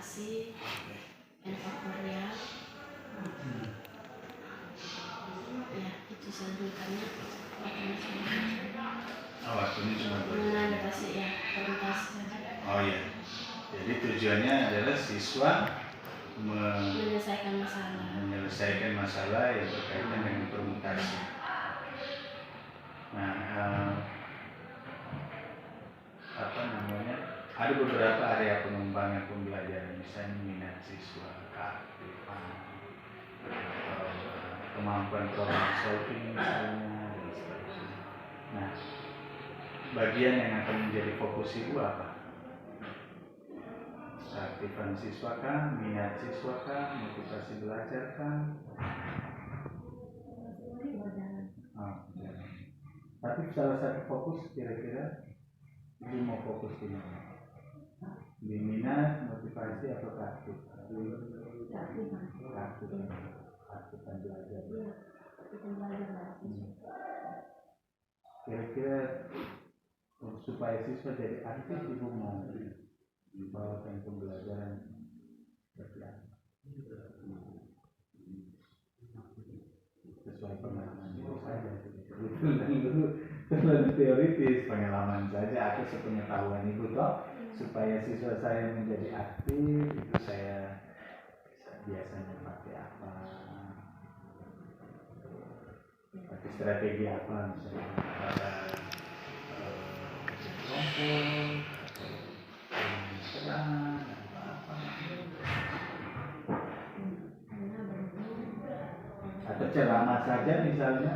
permutasi n faktorial. Ya, itu selanjutnya waktunya cuma notasi ya, permutasi. Oh iya. Jadi tujuannya adalah siswa menyelesaikan masalah yang berkaitan dengan permutasi. Nah, ada beberapa area pengembangan pembelajaran, misalnya minat siswa, keaktifan, kemampuan problem solving misalnya, dan seterusnya. Nah, bagian yang akan menjadi fokus ibu apa? Keaktifan siswa kah, minat siswa kah, motivasi belajar kah? Tapi salah satu fokus kira-kira ibu mau fokus di mana? Di minat, motivasi atau keaktifan? Keaktifan belajar. Kira-kira supaya siswa jadi aktif ibu mau dibawakan pembelajaran seperti apa? Sesuai pengalaman ibu saja. Terlalu teoritis, pengalaman saja atau sepengetahuan ibu toh, supaya siswa saya menjadi aktif itu saya biasanya pakai apa, pakai strategi apa, misalnya pada kelompok atau ceramah saja misalnya.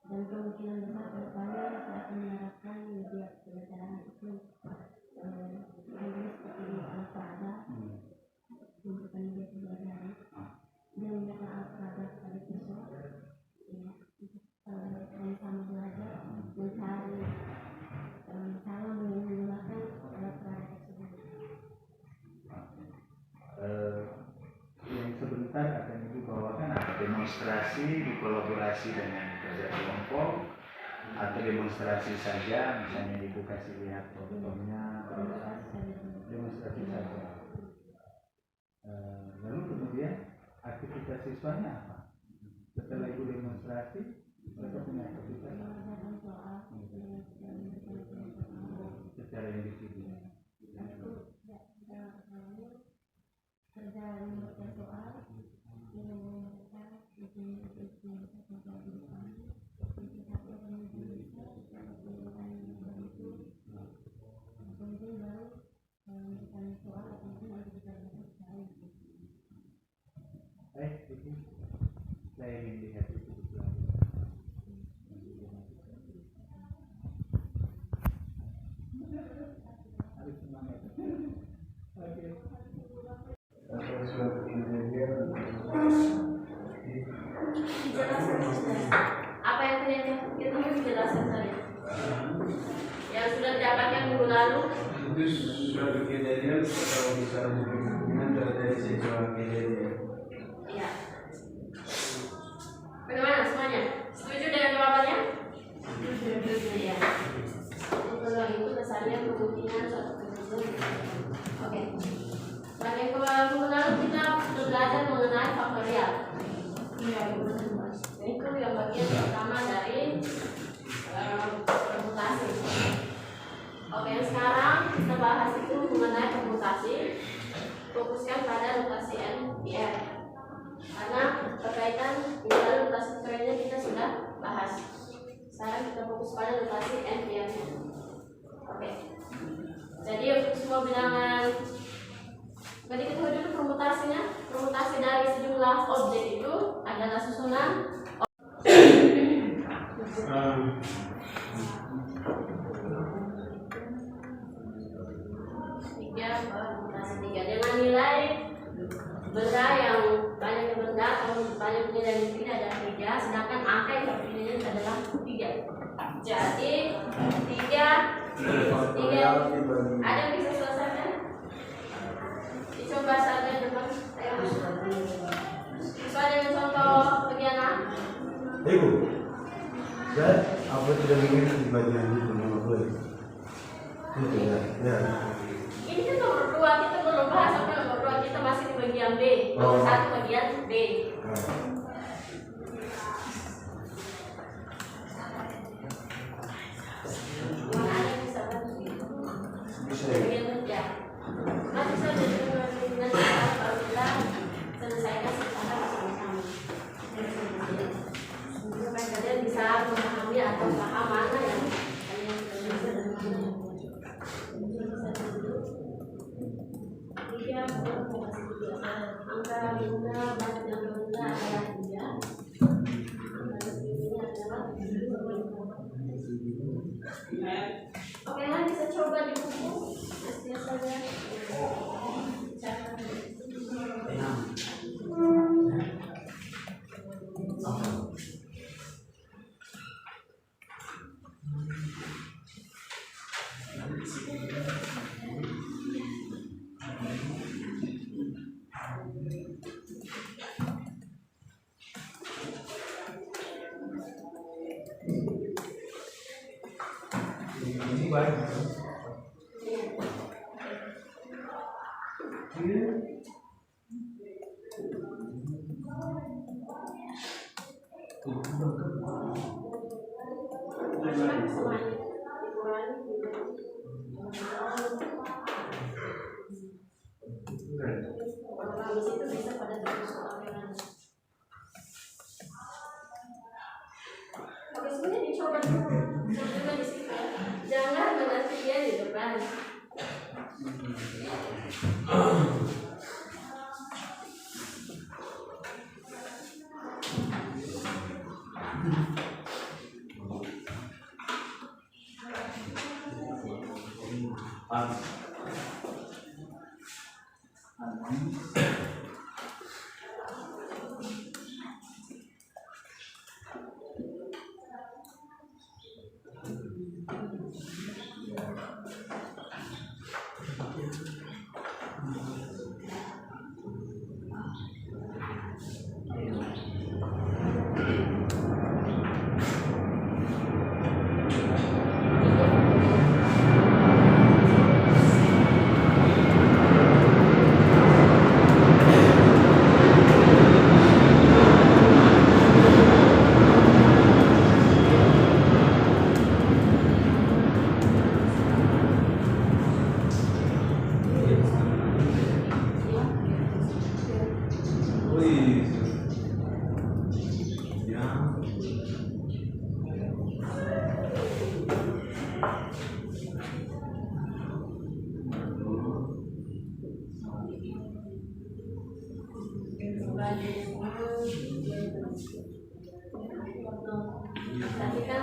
Dan kemungkinan besar ke depannya saya akan menerapkan media pembelajaran itu seperti alat perada menggunakan media pembelajaran dan menggunakan alat perada pada siswa sama belajar mencari cara menggunakan alat perada tersebut. Yang sebentar akan ibu bawakan apa? Demonstrasi dikolaborasi dengan kerja kelompok atau demonstrasi saja, misalnya ibu kasih lihat fotonya, demonstrasi saja. Lalu kemudian aktivitas siswanya apa? Setelah ibu demonstrasi, mereka punya aktivitas secara individu. Kerja membuat soal, saya ingin lihat itu di belakang. Harus semangat. Oke. Apa yang kalian itu dijelaskan tadi? Yang sudah didapatkan minggu lalu? Itu suatu kejadian kalau bisa hubungan dari sebuah kejadian. Iya. Bagaimana semuanya? Setuju dengan jawabannya? Setuju ya. Kalau itu dasarnya kemungkinan suatu kejadian. Oke. Dan yang minggu lalu kita belajar mengenai faktorial. Iya, itu yang bagian pertama dari permutasi. Oke, sekarang kita bahas itu mengenai permutasi. Fokuskan pada notasi NPR karena berkaitan dengan notasi faktorialnya kita sudah bahas. Sekarang kita fokus pada notasi NPR. Oke. Jadi untuk semua bilangan, jadi kita dulu permutasinya. Permutasi dari sejumlah objek itu adalah susunan permutasi 3 dengan nilai benda yang banyak yang ya, sedangkan angka yang terpilihnya adalah 3. Jadi 3 ada yang bisa selesaikan? Dicoba saja depan saya. Sesuai dengan contoh bagian A. Ibu, saya apa tidak ingin di bagian itu nomor 2? Itu ya. Ini kan nomor 2, kita belum bahas sampai nomor 2, kita masih di bagian B. Nomor 1 bagian B. Mana ada yang bisa bantu? Bagian ya. Masih saja dengan apabila selesaikan secara bersama-sama. Supaya kalian bisa memahami atau paham mana yang kalian bisa dan mana yang angka bunda banyak yang bunda adalah 3. Oke, lah bisa coba di buku. Biasanya Ini baik. oke, sebenarnya dicoba dulu. Coba di situ. Jangan menanti dia di depan. Tapi kan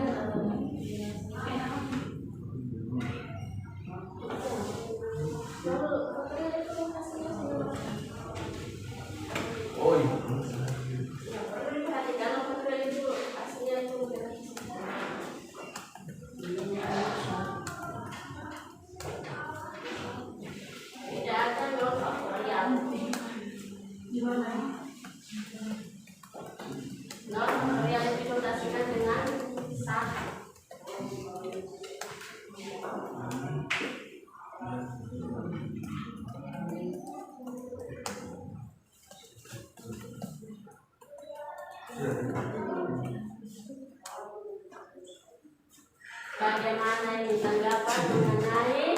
bagaimana ini tanggapan mengenai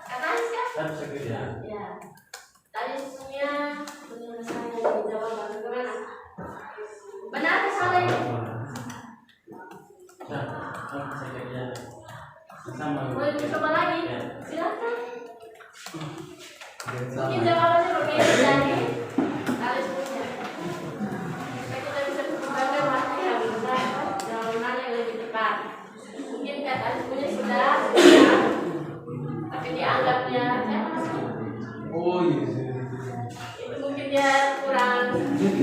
kata siapa? Ya, tadi semuanya penyelesaian yang dijawab bagaimana? Benar atau salah ini? Boleh dicoba lagi? Silakan. Mungkin jawabannya berbeda dari tadi sebelumnya. Supaya kita bisa mengembangkan mana yang benar, jawaban yang lebih tepat. Mungkin kata sebelumnya sudah benar, tapi dianggapnya siapa namanya? Oh iya. Itu mungkin dia kurang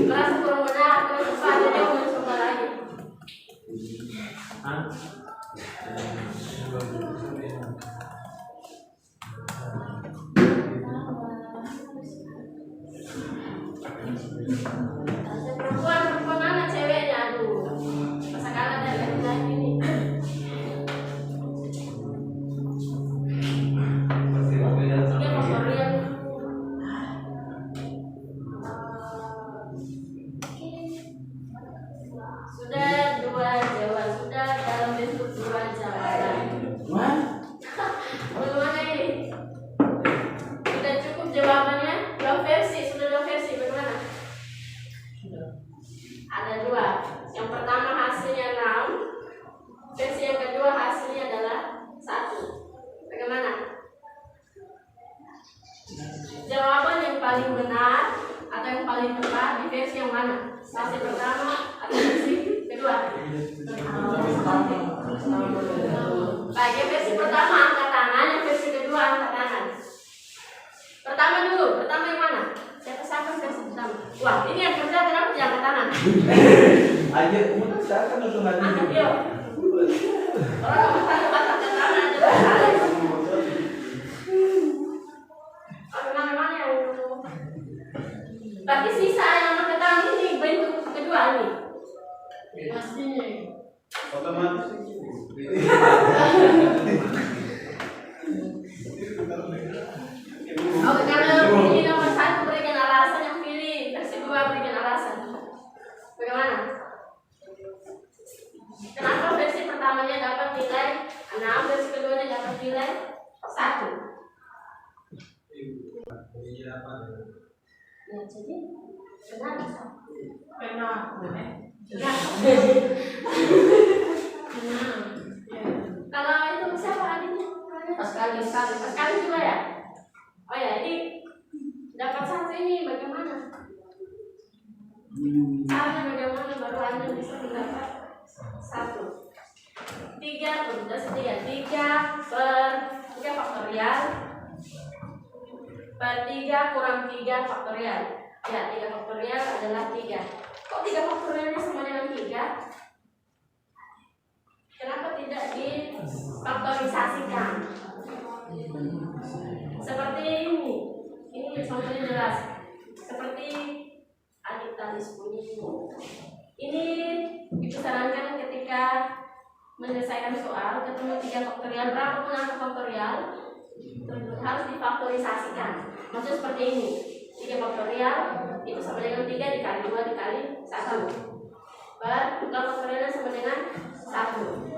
merasa kurang benar, kurang tepat, jadi mau mencoba Perempuan mana ceweknya? Aduh, masa kalah dari lagi nih. Tiga faktorial. Sudah dua jawaban, sudah dalam bentuk dua jawaban. Bagaimana ini? Sudah cukup jawabannya? Dua versi, sudah dua versi. Bagaimana? Ada dua. Yang pertama hasilnya 6. Versi yang kedua hasilnya adalah 1. Bagaimana? Jawaban yang paling benar atau yang paling tepat di versi yang mana? Versi pertama atau versi kedua? Baik, versi pertama angkat tangan, yang versi kedua angkat tangan. Pertama dulu, pertama yang mana? Siapa versi pertama? Wah, ini yang kerja kenapa dia angkat tangan? Aja, kamu kan sekarang langsung Angkat yuk. Orang angkat tangan aja. Mana yang berarti sisa yang angkat tangan ini bentuk kedua ini. Pastinya. otomatis. Oke, kalau ini nomor 1 berikan alasan, yang pilih versi 2 berikan alasan. Bagaimana? Kenapa versi pertamanya dapat nilai 6, versi keduanya dapat nilai 1? Ya, jadi benar. Kalau itu siapa adiknya? Pascal juga ya? Oh ya, ini dapat 1 ini bagaimana? Caranya bagaimana baru Anda bisa mendapat 1? 3 per 3 faktorial per 3 kurang 3 faktorial. Ya, 3 faktorial adalah 3. Kok 3 faktorialnya sama dengan 3? Kenapa tidak difaktorisasikan? Seperti ini. Ini contohnya jelas. Seperti adik tadi bunyi. Ini disarankan ketika menyelesaikan soal ketemu 3 faktorial, berapapun angka faktorial harus difaktorisasikan. Maksudnya seperti ini. 3 faktorial itu sama dengan 3 dikali 2 dikali 1. Per 2 faktorialnya sama dengan 1.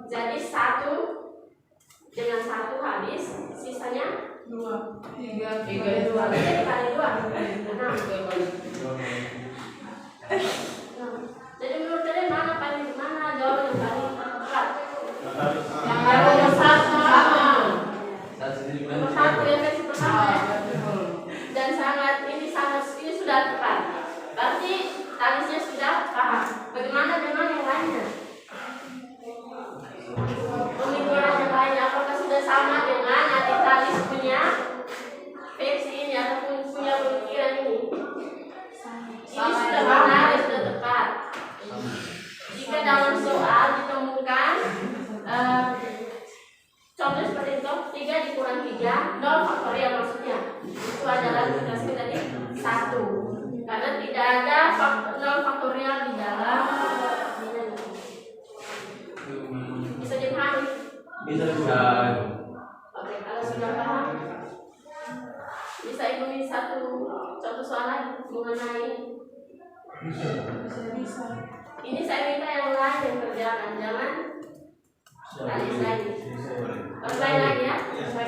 Jadi 1 dengan 1 habis, sisanya 2. 3 dikali 2. 6. Jadi menurut kalian mana jawaban yang paling tepat? Yang pertama. Nomor 1 yang versi pertama ya. Dan ini sudah tepat. Berarti talisnya sudah paham. Bagaimana dengan yang lainnya? Pemikiran yang lainnya apakah sudah sama dengan adik talis punya versi ini ataupun punya pemikiran ini? Ini sudah benar, sudah tepat. Jika dalam soal ditemukan contoh seperti itu, 3 dikurang 3, 0 faktorial maksudnya. Itu adalah kita sebut tadi 1. Karena tidak ada 0 faktorial di dalam bisa dipahami? Bisa. Oke, kalau sudah paham bisa ikuti satu contoh soal lagi mengenai bisa. Ini saya minta yang lain yang kerjakan, jangan talis lagi. Lain lagi ya. Cewek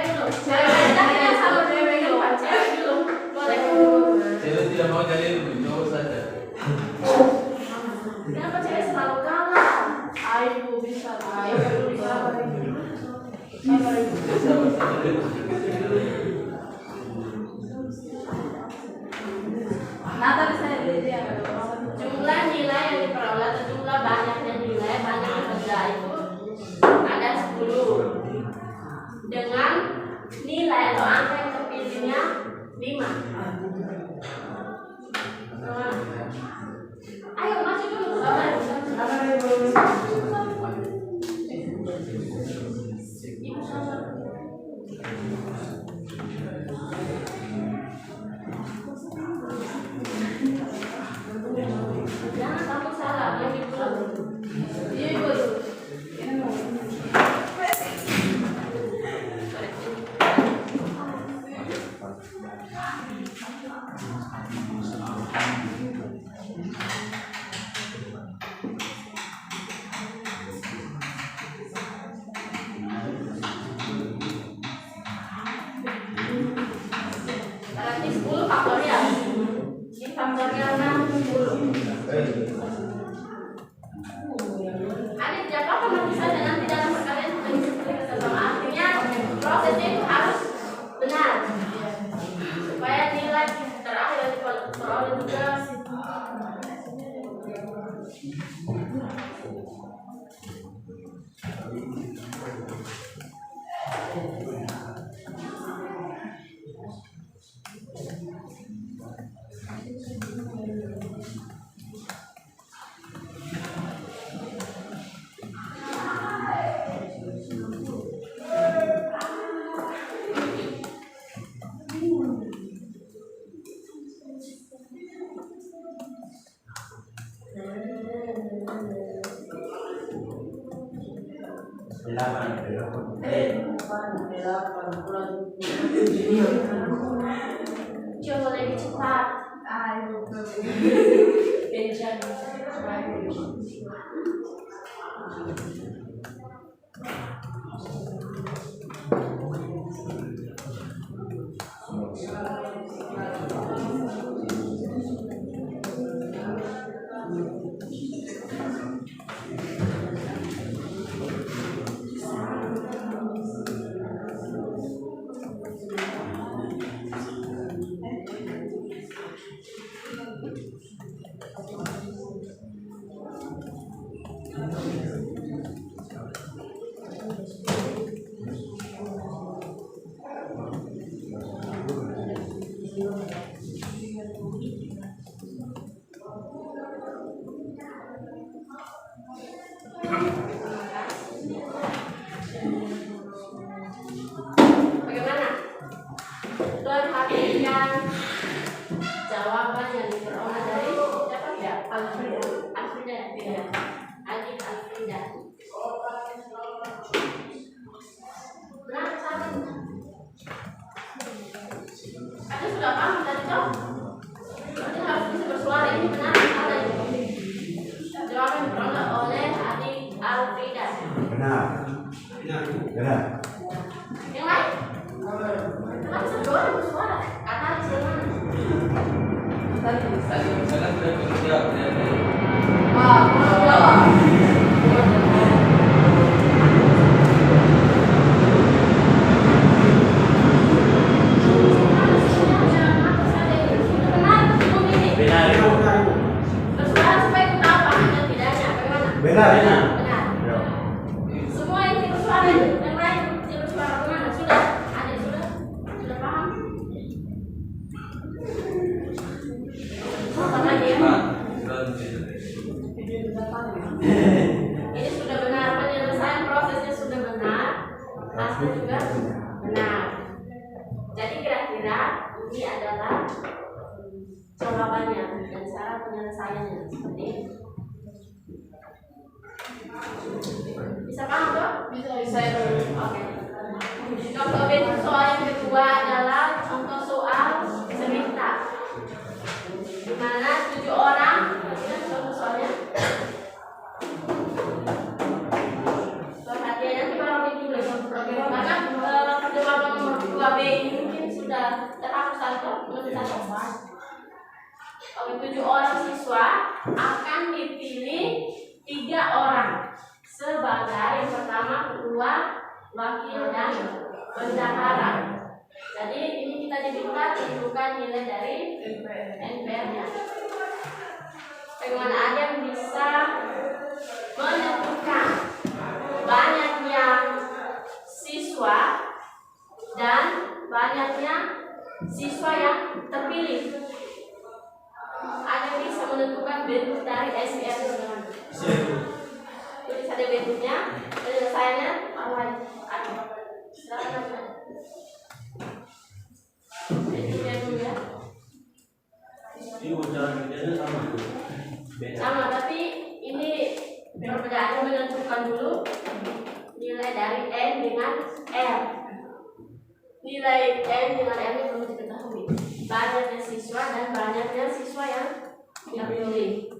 dulu. Cewek Berarti 10 faktorial. Ini faktorialnya 10. Ada tidak apa-apa nanti saja, nanti dalam perkalian mengisi seperti sama. Artinya prosesnya itu harus benar supaya nilai terakhir yang diperoleh juga coba lebih cepat. Bagaimana? Perhatikan jawaban yang diperoleh dari siapa ya? Alfrida. Adik Alfrida. Benar salah? Anda sudah paham tadi toh? Anda harus bisa bersuara, ini benar salah ini. Jawaban yang diperoleh oleh adik Alfrida. Benar. Yang lain? Kenapa bisa dua orang bersuara? Kata di mana? Bersuara supaya kita tahu paham dan tidaknya. Bagaimana? Benar. Benar. Semua yang bersuara, yang lain bersuara kemana? Sudah? Ada sudah paham? Apa lagi ya? Ini sudah benar, penyelesaian prosesnya sudah benar, hasil juga benar. Jadi kira-kira ini adalah jawabannya dan cara penyelesaiannya seperti ini. Bisa paham toh? Bisa. Oke. Contoh bentuk soal yang kedua adalah contoh soal cerita. Di mana 7 orang, contoh soalnya. Perhatian nanti kalau dulu karena jawaban nomor 2B ini mungkin sudah terhapus atau belum terhapus. Oke, 7 orang siswa akan dipilih 3 orang sebagai yang pertama, kedua, wakil dan bendahara. Jadi ini kita diminta tentukan nilai dari NPR-nya. Bagaimana ada yang bisa menentukan banyaknya siswa dan banyaknya siswa yang terpilih? Ada yang bisa menentukan bentuk dari SPR bagaimana? Tulis ada bentuknya, penyelesaiannya ada. Silakan. Bentuknya dulu ya. Sama, tapi ini perbedaannya menentukan dulu nilai dari N dengan R. Nilai N dengan R ini belum diketahui. Banyaknya siswa dan banyaknya siswa yang terpilih.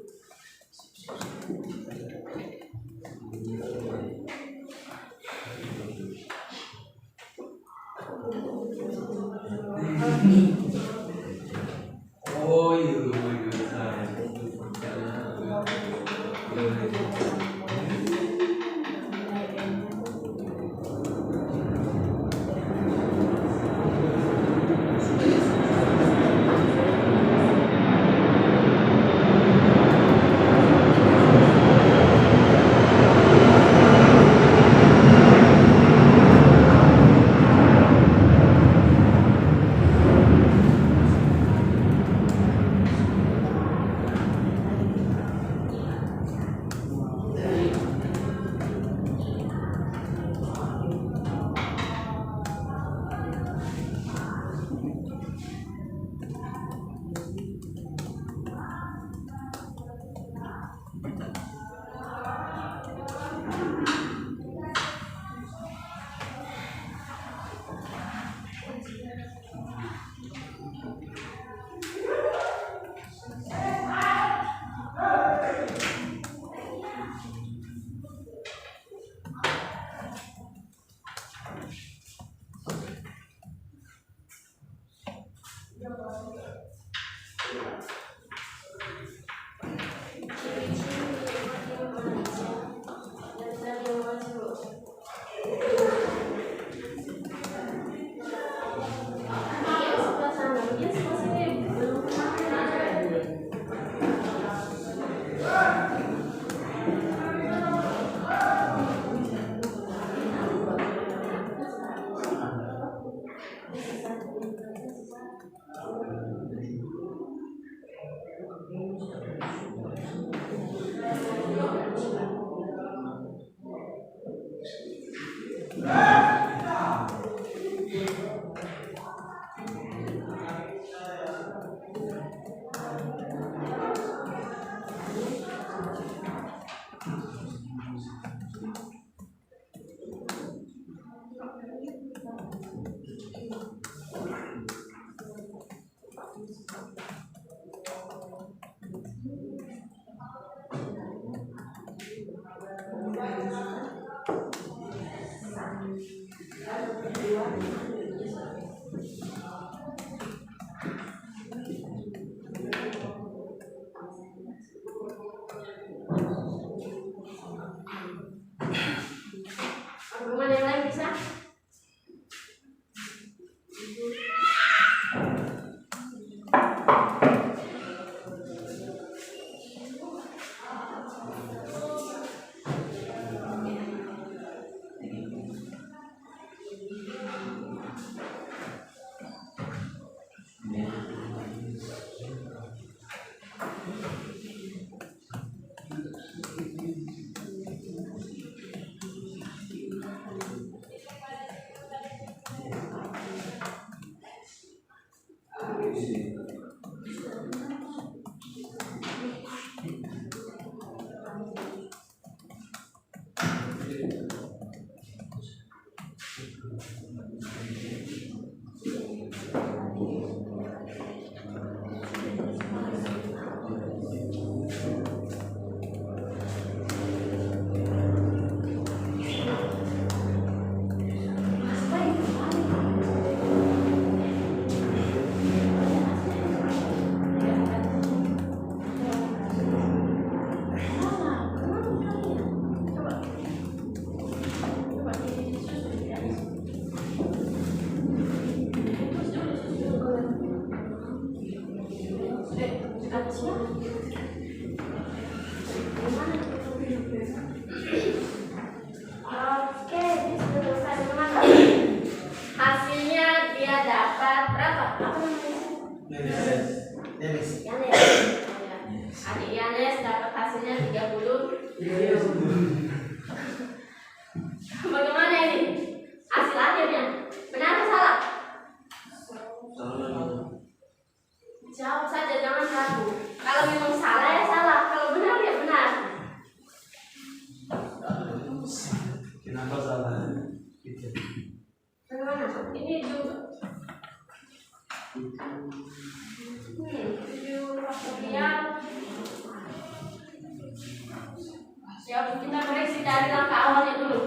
Argumen yang lain bisa? Oke, ini sudah selesai teman-teman. Hasilnya dia dapat berapa? Apa namanya? Yanes. Adik Yanes dapat hasilnya 30. Bagaimana ini? Hasil akhirnya benar atau salah? Jawab saja, jangan ragu. Kalau memang salah ya salah, kalau benar ya benar. Kenapa salah? Bagaimana? Ini juga 7 faktorial. Ya, kita koreksi dari langkah awalnya dulu.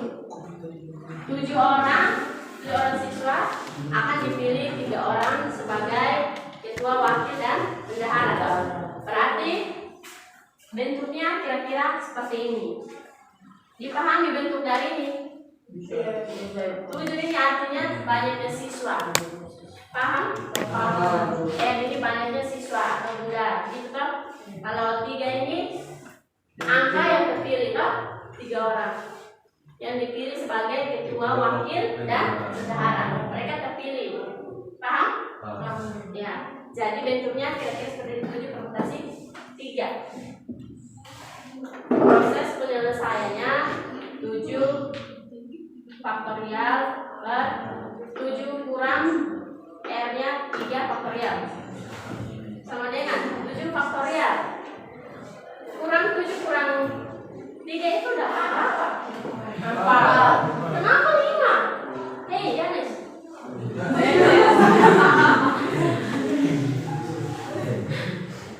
7 orang siswa akan dipilih 3 orang sebagai ketua, wakil, dan bendahara. Berarti bentuknya kira-kira seperti ini. Dipahami bentuk dari ini? 7 ini artinya banyaknya siswa. Paham? Ini banyaknya siswa atau bunda. Gitu toh? Kalau 3 ini angka yang terpilih toh 3 orang yang dipilih sebagai ketua, wakil, dan bendahara. Mereka terpilih. Paham? Ya. Jadi bentuknya kira-kira seperti 7 permutasi 3. Proses penyelesaiannya 7 faktorial per 7 kurang R-nya 3 faktorial sama dengan 7 faktorial kurang 7 kurang 3 itu dapat berapa? 4. Kenapa 5? Hei Yanes,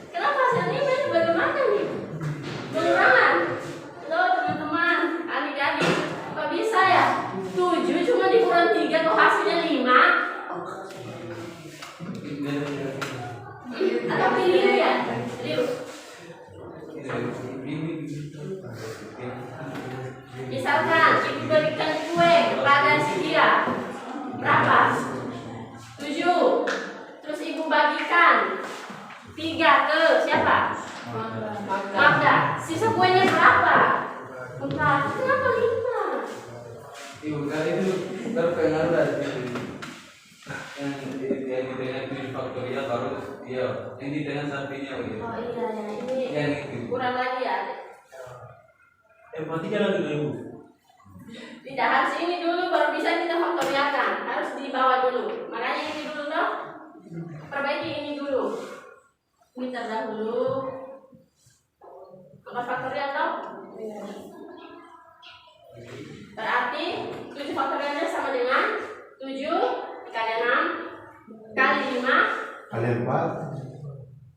kenapa hasilnya ini bagaimana nih? Pengurangan. Loh teman-teman, adik-adik, kok bisa ya? 7 cuma dikurang 3 kok hasilnya 5? dibagikan 3 ke siapa? Magda. Sisa kuenya berapa? 4. Kenapa 5? Ibu kan itu berpengaruh dari yang di tengah 7 faktorial baru dia yang di tengah sampingnya begitu. Oh iya ya, ini Yang itu. kurang lagi ya. Berarti jalan dengan ibu. Tidak harus ini dulu baru bisa kita faktorialkan. Harus dibawa dulu. Makanya ini dulu toh. Perbaiki ini dulu. Ini terdahulu. 4 faktorial toh. Berarti 7 faktorialnya sama dengan 7 dikali 6 kali 5 Kali 4.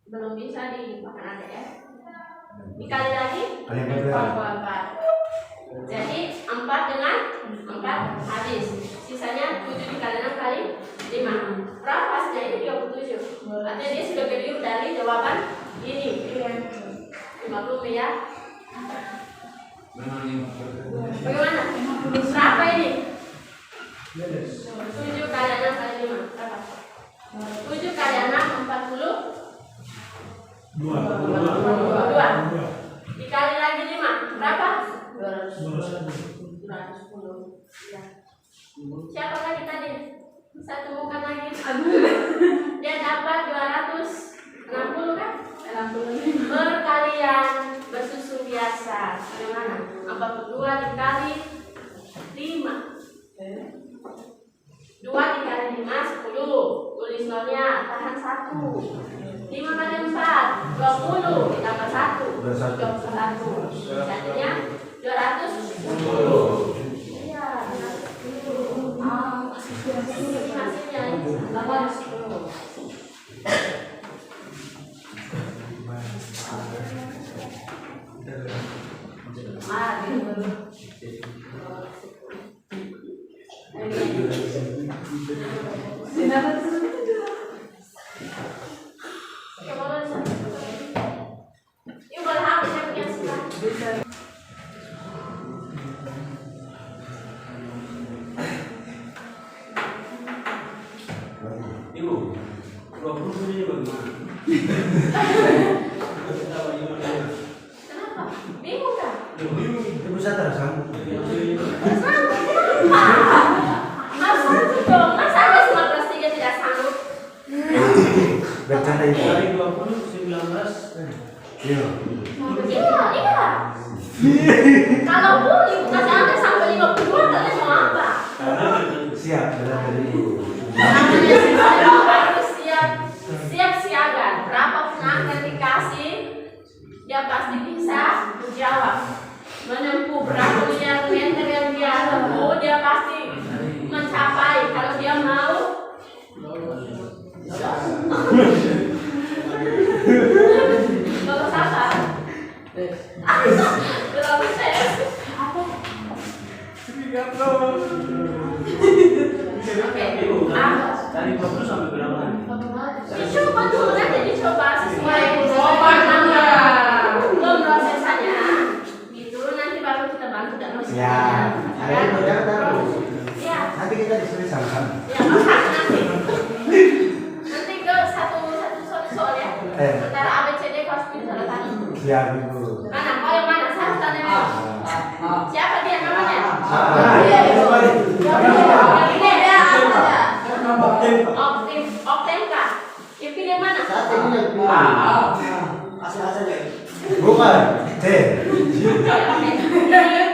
belum bisa dimakan ada ya. Dikali lagi Kali 4. 4. Jadi 4 dengan 4 habis. Sisanya 7 dikali 6 kali 5. Berapa hasilnya? Ini 27. Artinya dia sudah keliru dari jawaban ini. 50 ya. Memang ini. Bagaimana? Berapa ini? 7 kali 6 kali 5. Berapa? 7 kali 6 40. 2. Dikali lagi 5. Berapa? 210. Ya. Siapa lagi tadi? Satu bukan lagi. Dia dapat 260 kan? 65. Perkalian bersusun biasa. Bagaimana? 42 dikali 5. 2 dikali 5 10. Tulis nolnya, tahan 1. 5 kali 4 20 ditambah 1 21. Jadinya 210. Iya, 210. Ini hasilnya 210. Ibu, 20 ini bagaimana? Kenapa? Bingung kan? Ibu saya tersangkut. Sanggup dong, masa ada semua kelas 3 tidak sanggup? Bercanda itu. Dari 20, 19. Iya. Iya. Kalau pun ibu kasih anda sampai 52, kalian mau apa? Siap, jalan dari ibu. Namanya siswa harus siap siaga. Berapapun angka dikasih, dia pasti bisa menjawab. Menempuh berapa miliar meter yang dia tempuh, dia pasti mencapai. Kalau dia mau, bagus apa? Berapa saya? Oke, apa? Dari 20 sampai berapa? Dicoba dulu nanti dicoba sesuai belum prosesannya gitu nanti baru kita bantu dan Ya, ada ibu ya, tahu. ya Nanti kita disuruh sama-sama. ya nanti ke satu soal ya antara A B C D harus pilih salah satu Siap, ibu. mana kau yang mana saya tanya siapa dia namanya ini dia Oktenka yang pilih yang mana Bukan, C. ini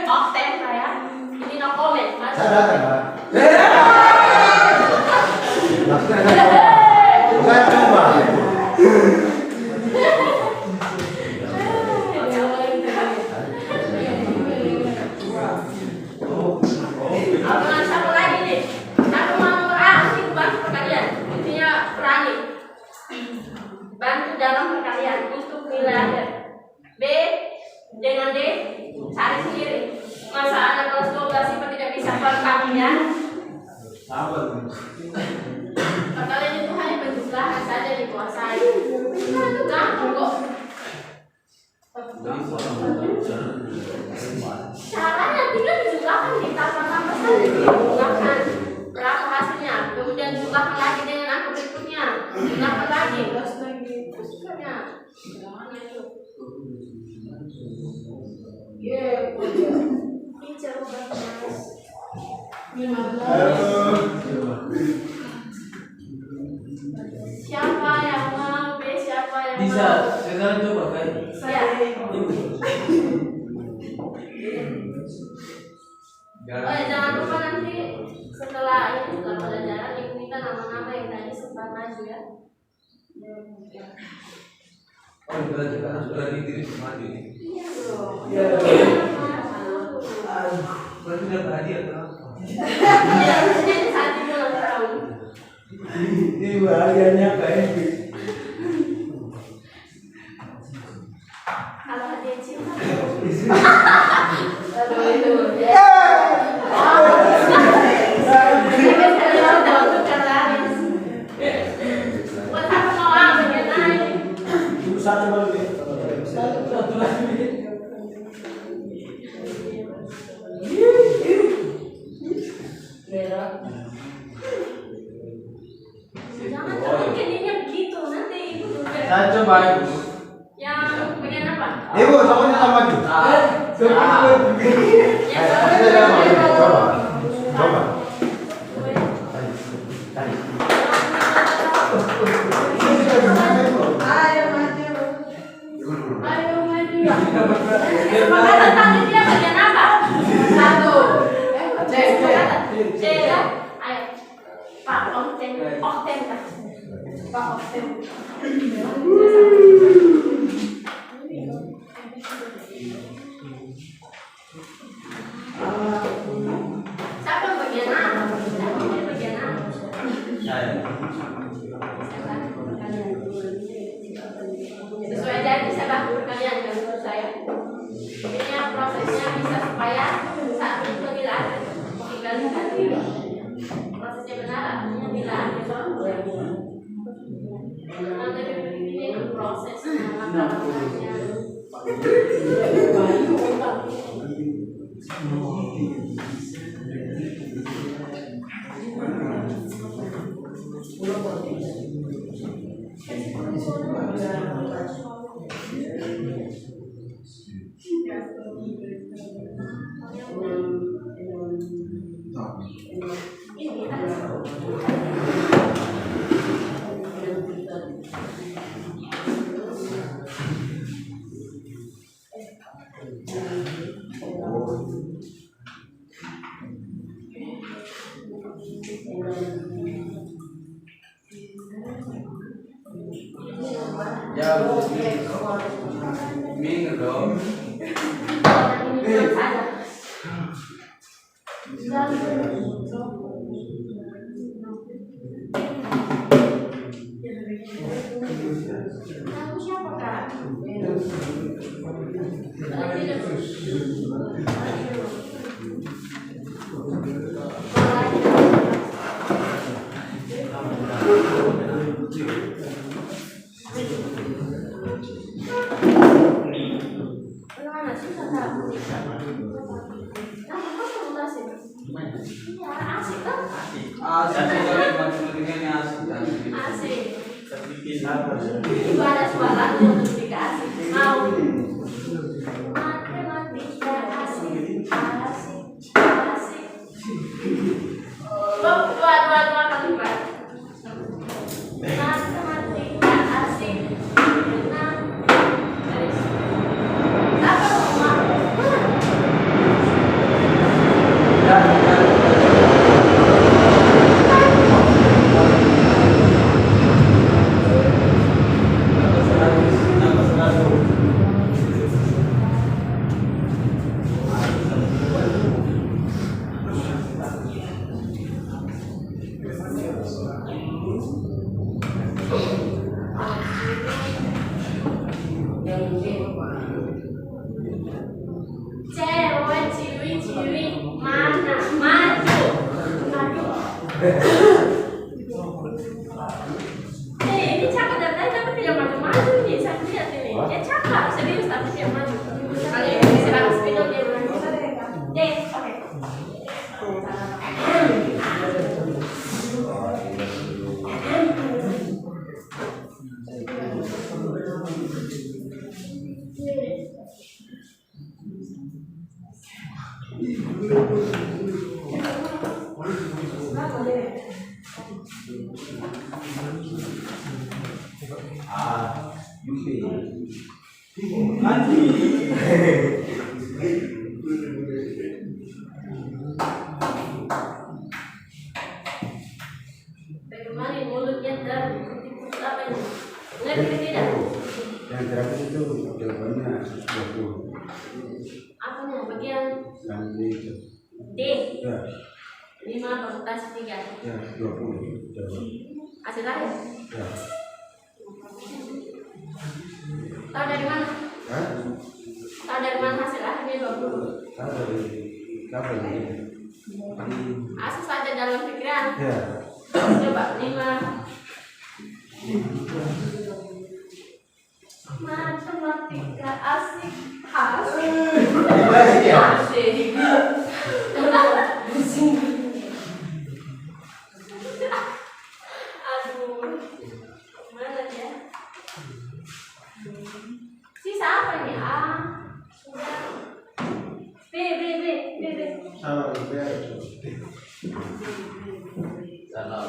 Oktenka ya ini no comment Saya datang, Pak. Maksudnya ada saya coba. Satu lagi nih, satu nomor A ini bantu perkalian, intinya berani bantu dalam perkalian untuk nilai akhir. B dengan D cari sendiri. Masa anak kelas 12 itu tidak bisa perkalian? Perkalian itu hanya penjumlahan saja dikuasai. Itu gampang kok. Caranya tinggal dijumlahkan, ditambah-tambah saja dijumlahkan. Berapa hasilnya? Kemudian jumlahkan lagi dengan angka berikutnya. Jumlahkan lagi. sukanya mana itu? Teacher obat mas. Siapa yang mau? Siapa yang Bisa, mau? sekarang coba kan? Saya. Oh ya, jangan lupa nanti setelah ini setelah pelajaran ibu minta nama-nama yang tadi sempat maju ya. Oh, berarti harus berani diri maju ini. Iya dong. Iya. Iya. Berarti dapat hadiah atau apa? Iya, jadi saat ini ulang tahun. Ini bahagianya kayak Kalau hadiah cinta. Aduh itu. Buat apa mau bagian lain? satu lagi. Satu lagi. Jangan terlalu jadinya begitu nanti ibu juga. Saya coba ibu. Yang bagian apa? Ibu, sama sama maju. Coba. Ayo maju ya. Kesepakatan tadi dia bagian apa? Satu. Kesepakatan. C ya. Ayo. Pak Okten. Okten kan? Pak Okten. Siapa bagian A? Siapa bagian A? Sesuai janji saya bantu kalian dan menurut saya ini prosesnya bisa supaya saat itu bila tinggal ganti prosesnya benar artinya bila nanti ini prosesnya langkah-langkahnya. Ya, minggu dong. Kamu siapa kak? Mana sih kakak? Nah, kamu mutasi? Iya, asik kan? Asik sekali matematikanya asik. Asik. Itu ada suara untuk dikasih. Mau? Matematika asik, asik, asik. Dua kalimat. Matematika asik. Enam garis. Apa rumah? Cewek ciwi mana maju. Ini cakap dari tadi tapi tidak maju nih. Saya lihat ini. Dia cakap serius tapi tidak maju. Kalau ini serang spidol dia maju. Oke. Bagaimana mulutnya dan apa ini? Ngerti tidak? Yang terakhir itu jawabannya 20. Apanya? Bagian Yang ini itu. D. Ya, 5 permutasi 3. ya 20 jawaban. Hasil akhir. Ya. Tahu dari mana? Hah? Tahu dari mana hasil akhirnya 20? Tahu dari kapan ini? Asal saja dalam pikiran. Ya. Coba 5. Matematika asik asik. Asik. Aduh, mana ya? Sisa apa ini? Sudah. B. Salah ya. Salah.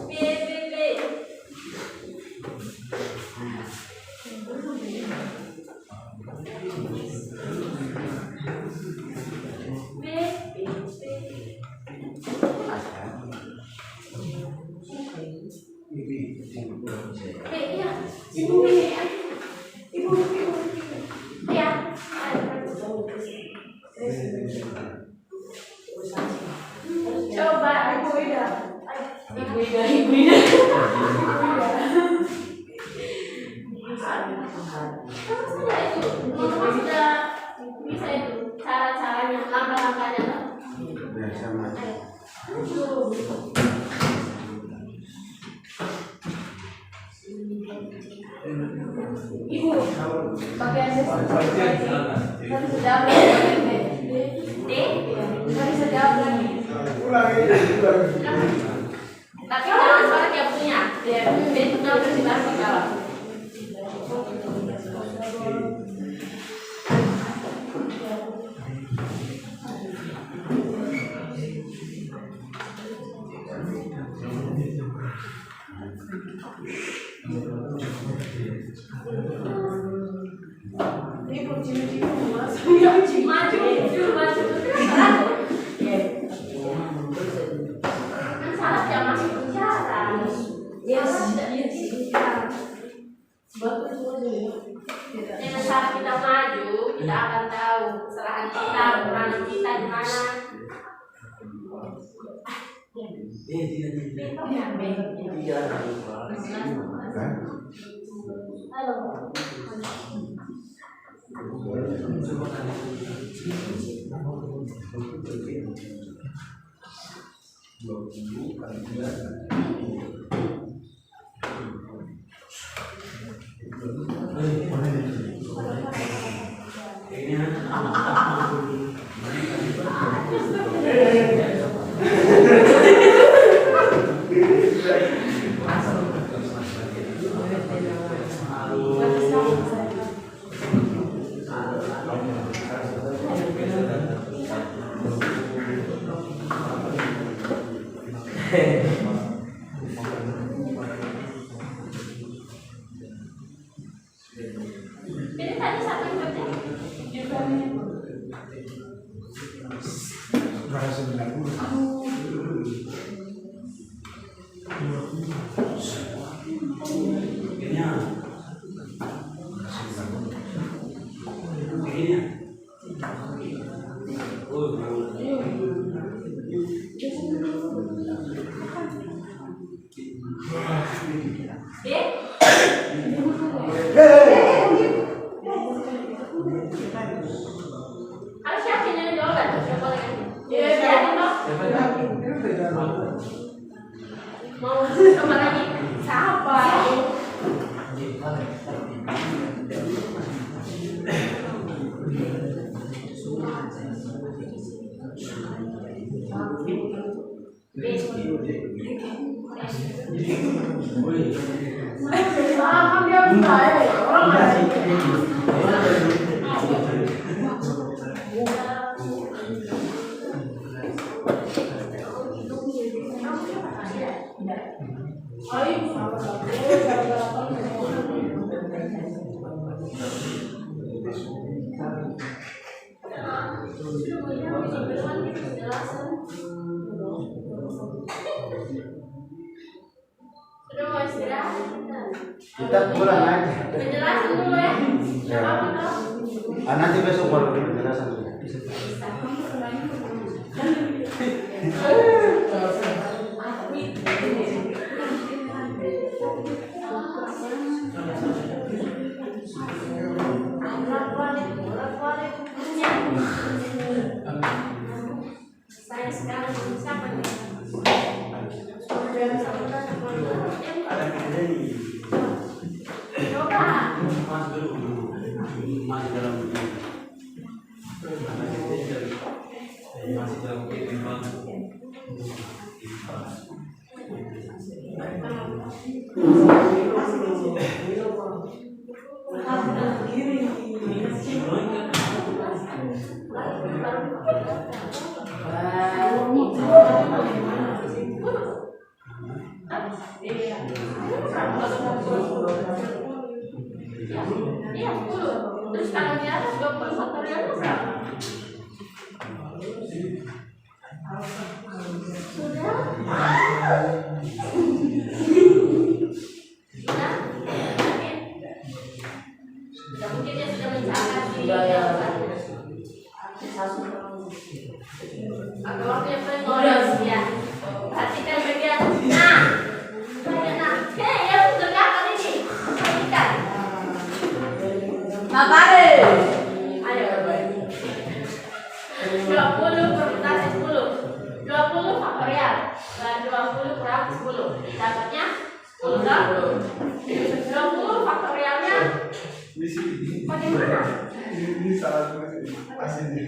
B. Iya, ibu ya. Coba Ibu Ida. Mama sudah bisa itu cara-caranya, langkah-langkahnya. Ya, sama. Ibu, bagian Bagian sana. tadi sudah bagian D. Tadi sudah lagi. Tapi jangan suara tiap punya. Biar B benar presentasi kalau. Maju. Kan salah dia masih bicara. Yes. Dengan cara kita maju, kita akan tahu kesalahan kita, kekurangan kita di mana. Halo. Ini tadi siapa yang baca? Bahasa Belanda. Harus yakin ini jawaban. Siapa lagi? Yakin dong. Mau sama lagi? Siapa? Kan dia minta orang lain. Udah mau istirahat? Kita pulang aja. Penjelasan dulu ya. Ya. Apa tuh? Nanti besok baru penjelasan. Saya sekarang siapa nih? Coba. Masih dalam masih dalam kehidupan. Iya, 10. Terus kalau di atas 20 faktorialnya berapa? Sudah? Sudah? Tidak mungkin dia sudah mencapai atau waktu yang paling boros ya. Perhatikan bagian nah. Hei, yang tergakal ini. Perhatikan. Ayo. 20 permutasi 10. 20 faktorial. 20 kurang 10. Dapatnya 10 kan? 20 faktorialnya bagaimana? Ini salah tulis aslinya.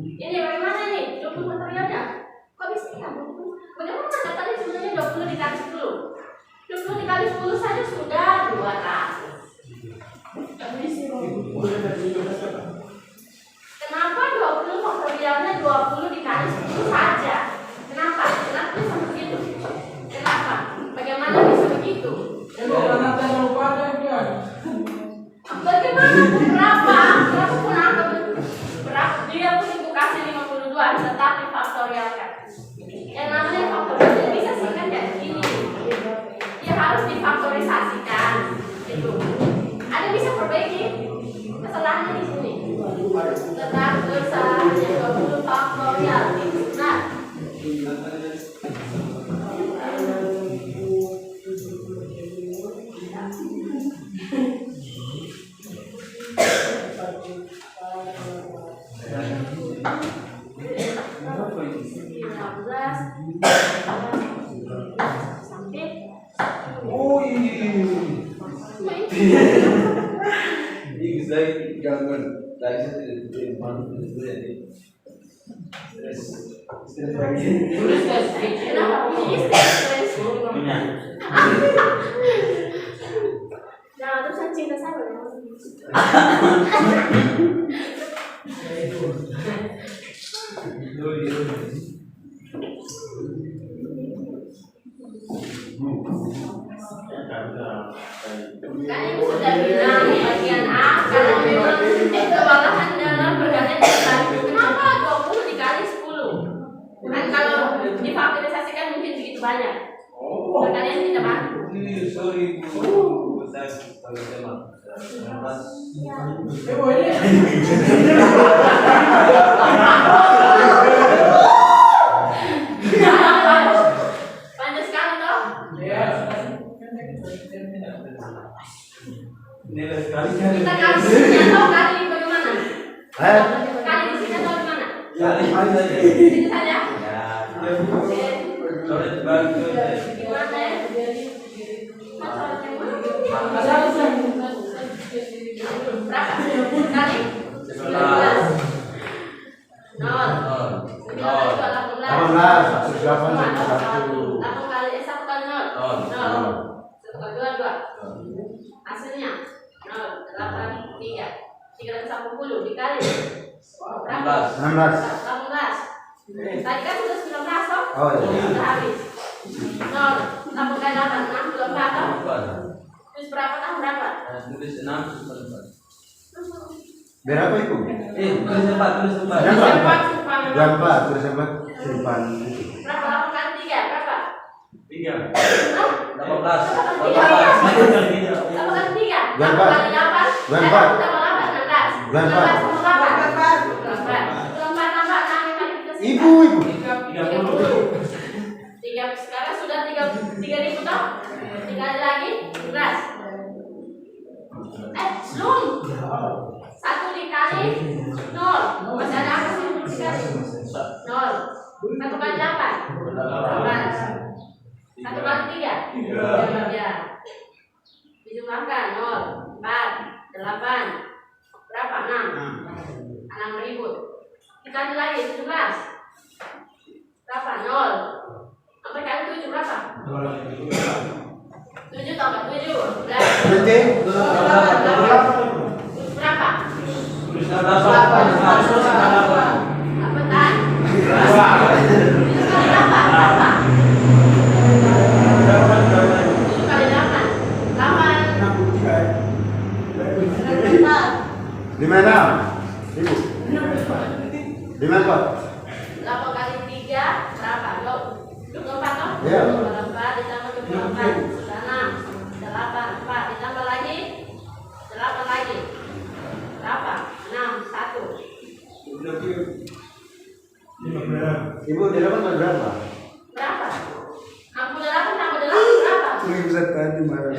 Ini bagaimana nih? 20 faktorialnya? Kok bisa ya? Bagaimana dapatnya sebenarnya 20 dikali 10? 20 dikali 10 saja sudah 200. Kenapa 20 faktorialnya 20 dikali 10 saja? Kenapa? Kenapa bisa begitu? Kenapa? Bagaimana bisa begitu? Bagaimana? Berapa pun angka berapa? Dia pun ibu kasih 52, tetapi faktorialkan. Yang namanya faktorial bisa singkat jadi gini. Dia harus difaktorisasikan. Itu. Ada bisa perbaiki. Kesalahannya di sini. Tetap kesalahannya 20 faktorial. Nah. Ini bisa gangguan dari satu dari mana itu jadi. Kenapa punya stres? Nah, terus saya cinta saya kan ibu sudah bilang di bagian A karena memang kewalahan dalam pergantian dikali. Kenapa 20 dikali 10? Kan kalau difaktorisasikan mungkin begitu banyak. Pergantian kita bantu. Ini sorry Bu, saya kalau tema. Panjang sekali toh? Nilai sekali Kita kali di sini atau kali bagaimana? Kali di sini atau di mana? kali saja. Di sini saja. Ya. Sorry bagi Gimana ya? Masalah yang mana? Berapa? Kali? 11. 0. 9 kali 18. 18, 1 1 kali 1 kali 0. 0. 1 kali 2, 2. Hasilnya 0, 8, 3. 310 dikali berapa? 16. 18. Tadi kan sudah 19 toh? Oh, iya. Sudah habis. 0. Tambah kali 8, 6 plus 4 toh? Terus berapa tambah berapa? Tulis 6 super 4. Berapa itu? Tulis 4, tulis 4. Berapa? Siapa simpan? Berapa? Terus apa? Simpan itu. Berapa 8 kali 3? Berapa? 3. Hah? 18. 8 kali 3? Berapa? 8 kali 8? Berapa? Tambah 8, 16. Berapa? 16 tambah 8. 24 tambah 6 kali 3. Ibu. 30. Sekarang sudah 3.000 toh? 3 kali lagi 11. Belum. 1 dikali 0. Masih ada apa sih? Dikali 0. 1 kali 8. 1 kali 3. 3. Dijumlahkan 0, 4, 8. Berapa? 6.000. Dikali lagi 17. Berapa? 0. Sampai kali 7 berapa? 7 tambah 7. Berarti? Berapa? 8. Apa tan? Berapa? 7 kali 8. 5, 6. Ibu. 5, 8 kali 3 berapa? 24 toh? Iya. 24 ditambah 24 sudah 6. 8, 4 ditambah lagi 8 lagi. Berapa? 6, 1. Ibu di dapat berapa? Berapa? 68 tambah 8 berapa? Ini bisa tadi marah.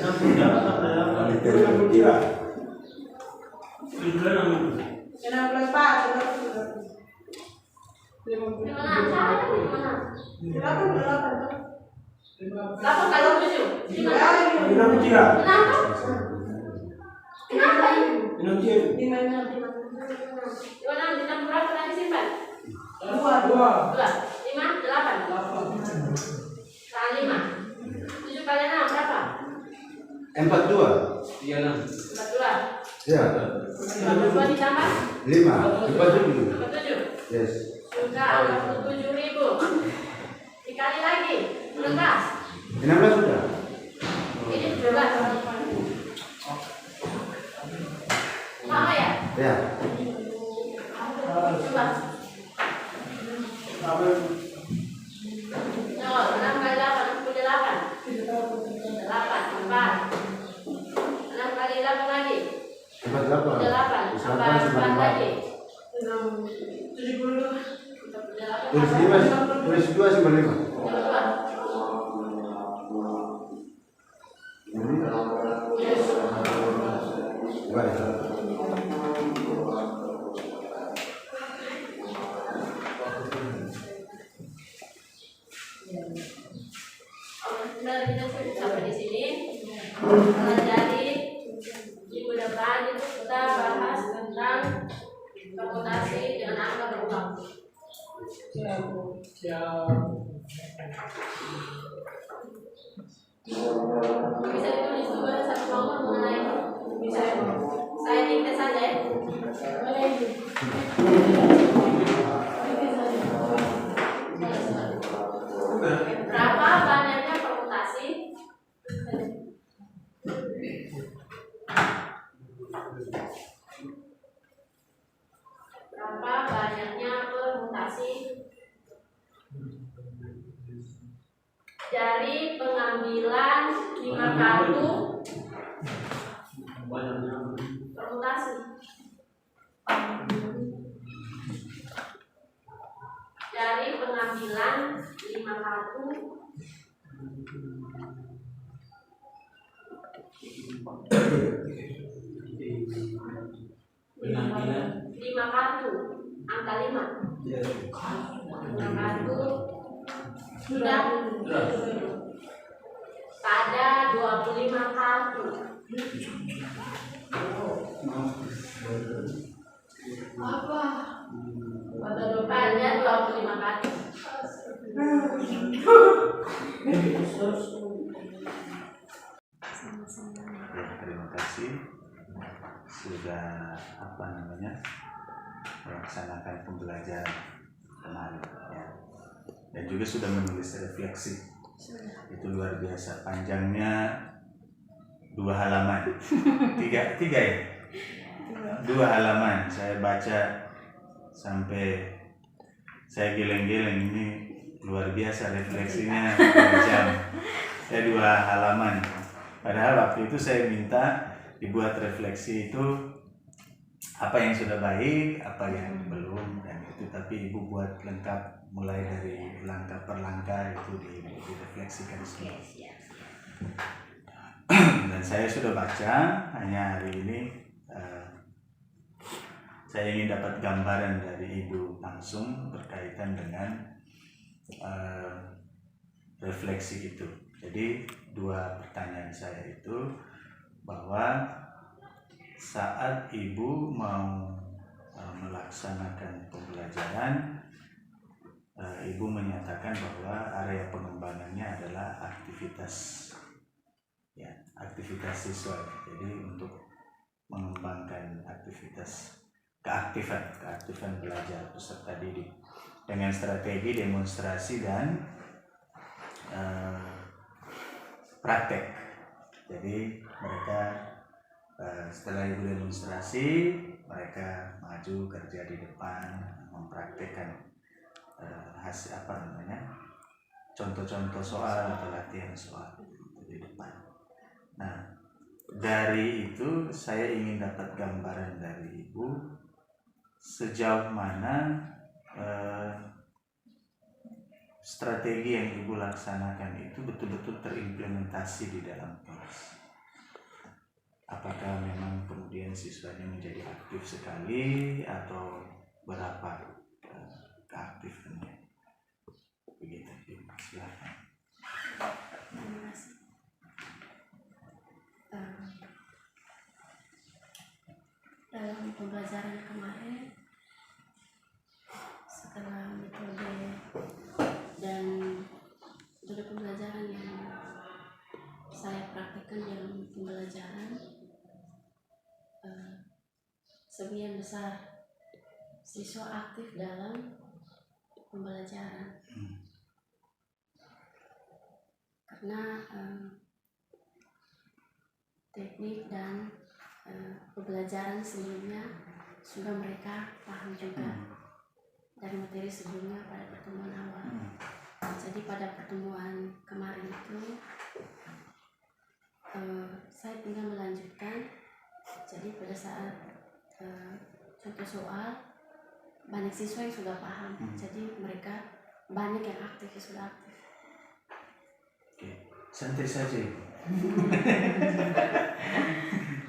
Gimana? Salah kan gimana? 8 kali 7. Gimana? Kenapa? Kenapa ini? Gimana ditambah berapa lagi simpan? 2. 5, 8. Kali 5. 7 kali 6 berapa? 42. 36. 42. Ya. 42 ditambah 5. 47. 47. Yes. Sudah 47.000. Dikali lagi 16. 16 sudah. Ini 12. Sama ya? Ya. Coba. 0, 6 kali 8, 68. 8, 4. 6 kali 8 lagi. 48. 8, tambah 4 lagi. 72. Tulis 5, tulis 2 simpan 5. Baik. Nah, kita sudah sampai di sini. Jadi minggu depan itu kita bahas tentang permutasi dengan angka berulang. Bisa ditulis dulu ada satu nomor mengenai itu. Bisa ya? Saya dikte saja ya. Berapa banyaknya permutasi? Berapa banyaknya permutasi dari pengambilan 5 kartu permutasi? Dari pengambilan 5 kartu Penampilan 5 kartu angka 5 kartu sudah pada 25 kartu. Apa? Pada 25 kartu. Terima kasih sudah melaksanakan pembelajaran kemarin ya. dan juga sudah menulis refleksi. Sudah. Itu luar biasa, panjangnya 2 halaman. tiga ya? 2 halaman. Saya baca sampai saya geleng-geleng, ini luar biasa refleksinya 2 jam. Saya 2 halaman. Padahal waktu itu saya minta dibuat refleksi itu apa yang sudah baik, apa yang belum, dan itu tapi ibu buat lengkap mulai dari langkah per langkah itu direfleksikan semua. Dan saya sudah baca, hanya hari ini saya ingin dapat gambaran dari ibu langsung berkaitan dengan refleksi itu. Jadi 2 pertanyaan saya itu bahwa saat ibu mau melaksanakan pembelajaran, ibu menyatakan bahwa area pengembangannya adalah aktivitas siswa. Jadi untuk mengembangkan keaktifan belajar peserta didik dengan strategi demonstrasi dan praktek. Jadi mereka setelah ibu demonstrasi, mereka maju kerja di depan mempraktekkan hasil contoh-contoh soal atau latihan soal di depan. Nah, dari itu saya ingin dapat gambaran dari ibu sejauh mana strategi yang ibu laksanakan itu betul-betul terimplementasi di dalam kelas. Apakah memang kemudian siswanya menjadi aktif sekali atau berapa keaktifannya? Begitu, silakan. Terima kasih. Dalam pembelajaran kemarin, setelah metode dan metode pembelajaran yang saya praktikkan dalam pembelajaran, sebagian besar siswa aktif dalam pembelajaran. Karena teknik dan pembelajaran sebelumnya sudah mereka paham juga dari materi sebelumnya pada pertemuan awal. Jadi pada pertemuan kemarin itu saya tinggal melanjutkan. Jadi pada saat contoh soal, banyak siswa yang sudah paham. Jadi mereka banyak yang aktif, yang sudah aktif. Oke, santai saja ibu.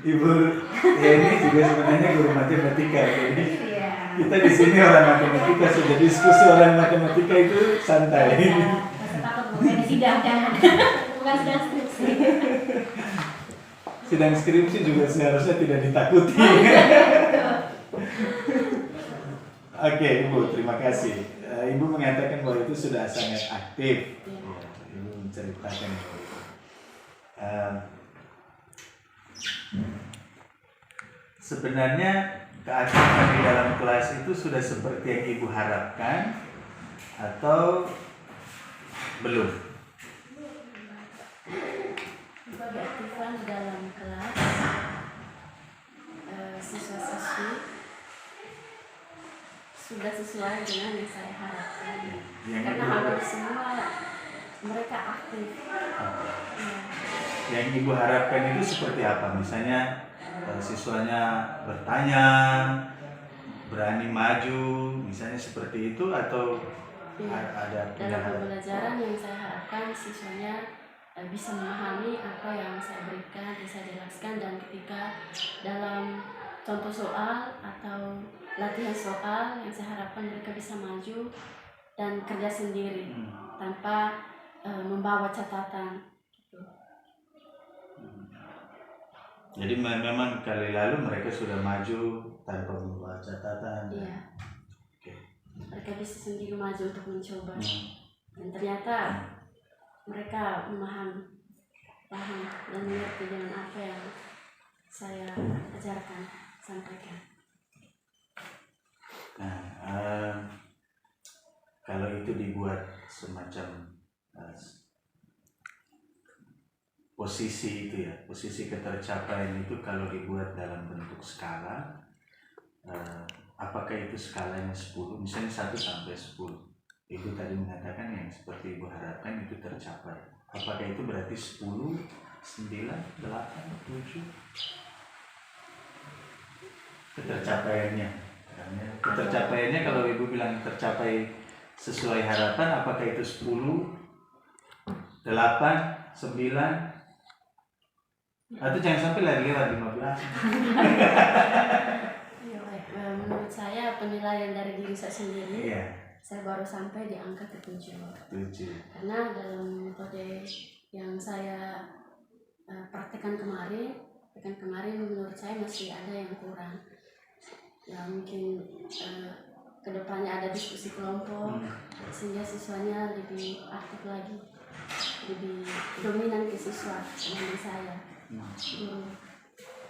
Ibu ya ini juga sebenarnya guru matematika. Jadi kita di sini orang matematika, sudah diskusi orang matematika itu santai. Takut bukan sidang, jangan. Bukan sidang skripsi. Sidang skripsi juga seharusnya tidak ditakuti. Oke, Ibu, terima kasih. Ibu mengatakan bahwa itu sudah sangat aktif. Ibu menceritakan bahwa itu. Sebenarnya keaktifan di dalam kelas itu sudah seperti yang Ibu harapkan atau belum? Keaktifan di dalam kelas siswa-siswi sudah sesuai dengan yang saya harapkan. Karena hampir semua mereka aktif. Yang Ibu harapkan itu seperti apa? Misalnya siswanya bertanya, berani maju, misalnya seperti itu, atau ada dalam pembelajaran yang saya harapkan siswanya bisa memahami apa yang saya berikan, bisa jelaskan, dan ketika dalam contoh soal atau latihan soal yang saya harapkan mereka bisa maju dan kerja sendiri tanpa membawa catatan. Jadi memang kali lalu mereka sudah maju tanpa membawa catatan. Iya. Okay. Mereka bisa sendiri maju untuk mencoba. Dan ternyata mereka paham dan mengerti dengan apa yang saya ajarkan, sampaikan. Nah, kalau itu dibuat semacam posisi itu ya, posisi ketercapaian itu kalau dibuat dalam bentuk skala, apakah itu skalanya 10, misalnya 1 sampai 10. Ibu tadi mengatakan yang seperti Ibu harapkan itu tercapai. Apakah itu berarti 10, 9, 8, 7? Ketercapaiannya. Ketercapaiannya kalau Ibu bilang tercapai sesuai harapan, apakah itu 10, 8, 9? Atau jangan sampai lagi lewat 15? Ya, baik. Menurut saya penilaian dari diri saya sendiri, Iya, saya baru sampai di angka ke-7. 7. Karena dalam metode yang saya praktekkan kemarin menurut saya masih ada yang kurang. Ya mungkin kedepannya ada diskusi kelompok sehingga siswanya lebih aktif lagi, lebih dominan ke siswa dengan saya guru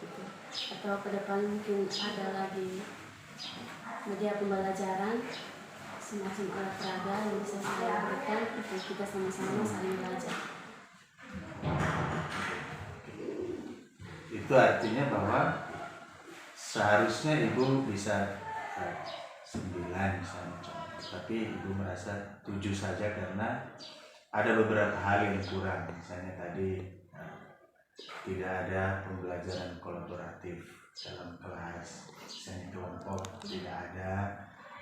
gitu. Atau kedepan mungkin ada lagi media pembelajaran semacam alat peraga yang bisa saya berikan untuk kita sama-sama saling belajar. Itu artinya bahwa seharusnya Ibu bisa 9 misalnya, tapi Ibu merasa 7 saja karena ada beberapa hal yang kurang. Misalnya tadi tidak ada pembelajaran kolaboratif dalam kelas, misalnya kelompok tidak ada,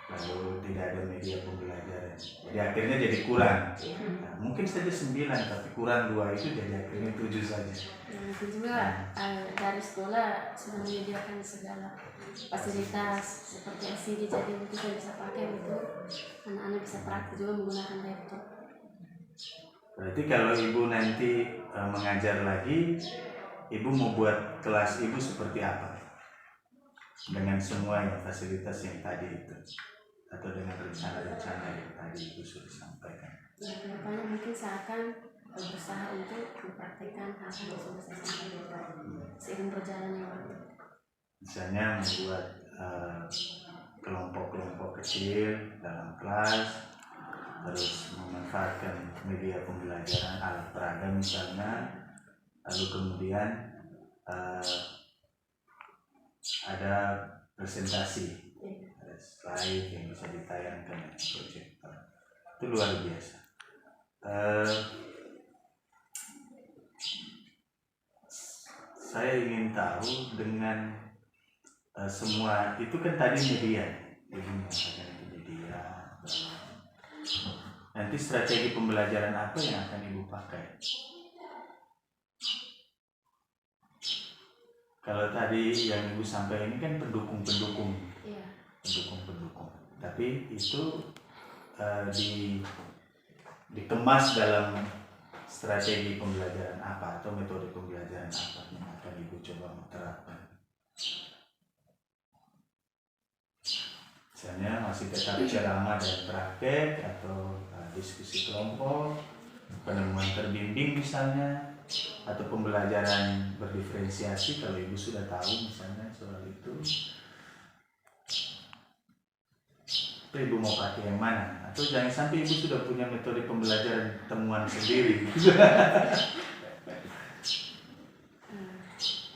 lalu tidak ada media pembelajaran. Jadi akhirnya jadi kurang. Nah, mungkin saja 9 tapi kurang 2 itu jadi akhirnya 7 saja. Mungkin juga dari sekolah sudah menyediakan segala fasilitas seperti LCD, jadi kita bisa pakai untuk anak-anak bisa praktik juga menggunakan laptop. Berarti kalau Ibu nanti mengajar lagi, Ibu mau buat kelas Ibu seperti apa? Dengan semua yang fasilitas yang tadi itu, atau dengan rencana-rencana yang tadi Ibu sudah sampaikan? Ya, kedepannya mungkin saya akan berusaha untuk mempraktikkan hal yang sudah saya sampaikan seiring berjalannya waktu. Misalnya membuat kelompok-kelompok kecil dalam kelas, terus memanfaatkan media pembelajaran alat peraga misalnya, lalu kemudian ada presentasi, ada slide yang bisa ditayangkan dengan proyektor. Itu luar biasa. Saya ingin tahu dengan semua itu kan tadi media, Ibu mengatakan itu media. Nanti strategi pembelajaran apa yang akan Ibu pakai? Kalau tadi yang Ibu sampaikan ini kan pendukung-pendukung, Iya. pendukung-pendukung. Tapi itu dikemas dalam strategi pembelajaran apa atau metode pembelajaran apa yang akan Ibu coba menerapkan? Misalnya masih tetap ceramah dan praktek atau diskusi kelompok, penemuan terbimbing misalnya, atau pembelajaran berdiferensiasi kalau Ibu sudah tahu misalnya soal itu. Itu Ibu mau pakai yang mana? Atau jangan sampai Ibu sudah punya metode pembelajaran temuan sendiri.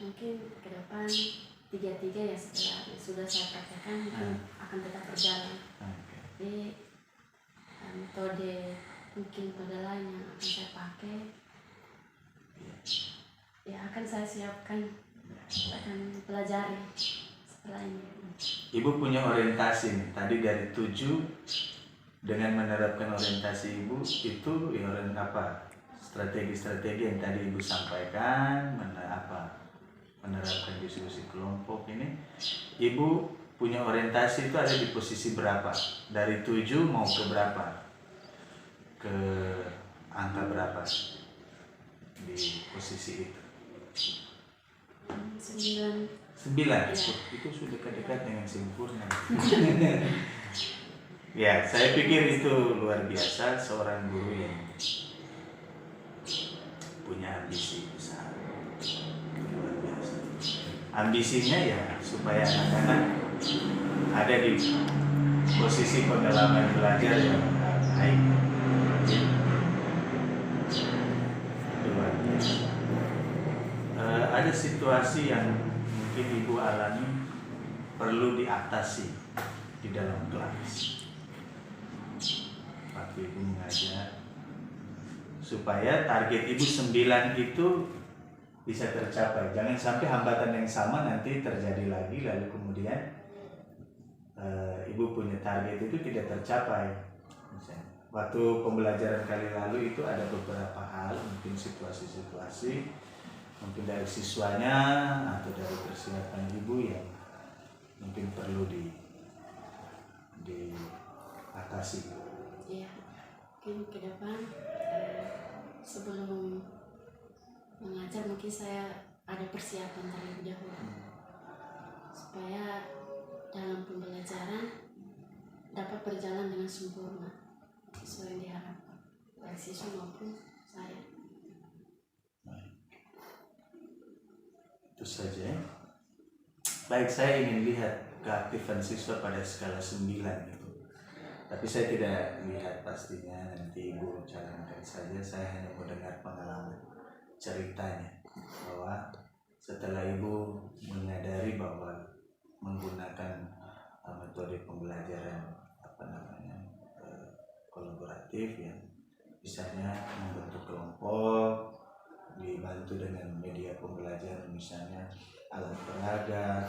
Mungkin ke depan 3 ya setelah sudah saya praktekkan mungkin akan tetap berjalan. Jadi metode lain yang akan saya pakai ya akan saya siapkan, akan pelajari setelah ini. Ibu punya orientasi nih, tadi dari 7 dengan menerapkan orientasi Ibu itu ya apa? Strategi-strategi yang tadi Ibu sampaikan, menerapkan diskusi kelompok ini, Ibu punya orientasi itu ada di posisi berapa? Dari 7 mau ke berapa? Ke angka berapa di posisi itu? 9. Ya. Itu sudah dekat dengan sempurna. Ya, saya pikir itu luar biasa seorang guru yang punya ambisi besar. Luar biasa. Ambisinya ya supaya anak-anak ada di posisi pengalaman belajar yang baik. Luar biasa. Ada situasi yang mungkin ibu alami perlu diatasi di dalam kelas. Waktu ibu mengajar supaya target ibu 9 itu bisa tercapai. Jangan sampai hambatan yang sama nanti terjadi lagi lalu kemudian ibu punya target itu tidak tercapai. Misalnya, waktu pembelajaran kali lalu itu ada beberapa hal, mungkin situasi-situasi, mungkin dari siswanya atau dari persiapan ibu yang mungkin perlu diatasi. Iya, mungkin ke depan sebelum mengajar mungkin saya ada persiapan terlebih dahulu supaya dalam pembelajaran dapat berjalan dengan sempurna sesuai yang diharapkan dari siswa maupun saya. Itu saja ya. Baik, saya ingin lihat keaktifan siswa pada skala 9 itu. Tapi saya tidak lihat pastinya, nanti ibu jalankan saja. Saya hanya mau dengar pengalaman ceritanya bahwa setelah ibu menyadari bahwa menggunakan metode pembelajaran kolaboratif yang misalnya membentuk kelompok, dibantu dengan media pembelajaran misalnya alat peraga,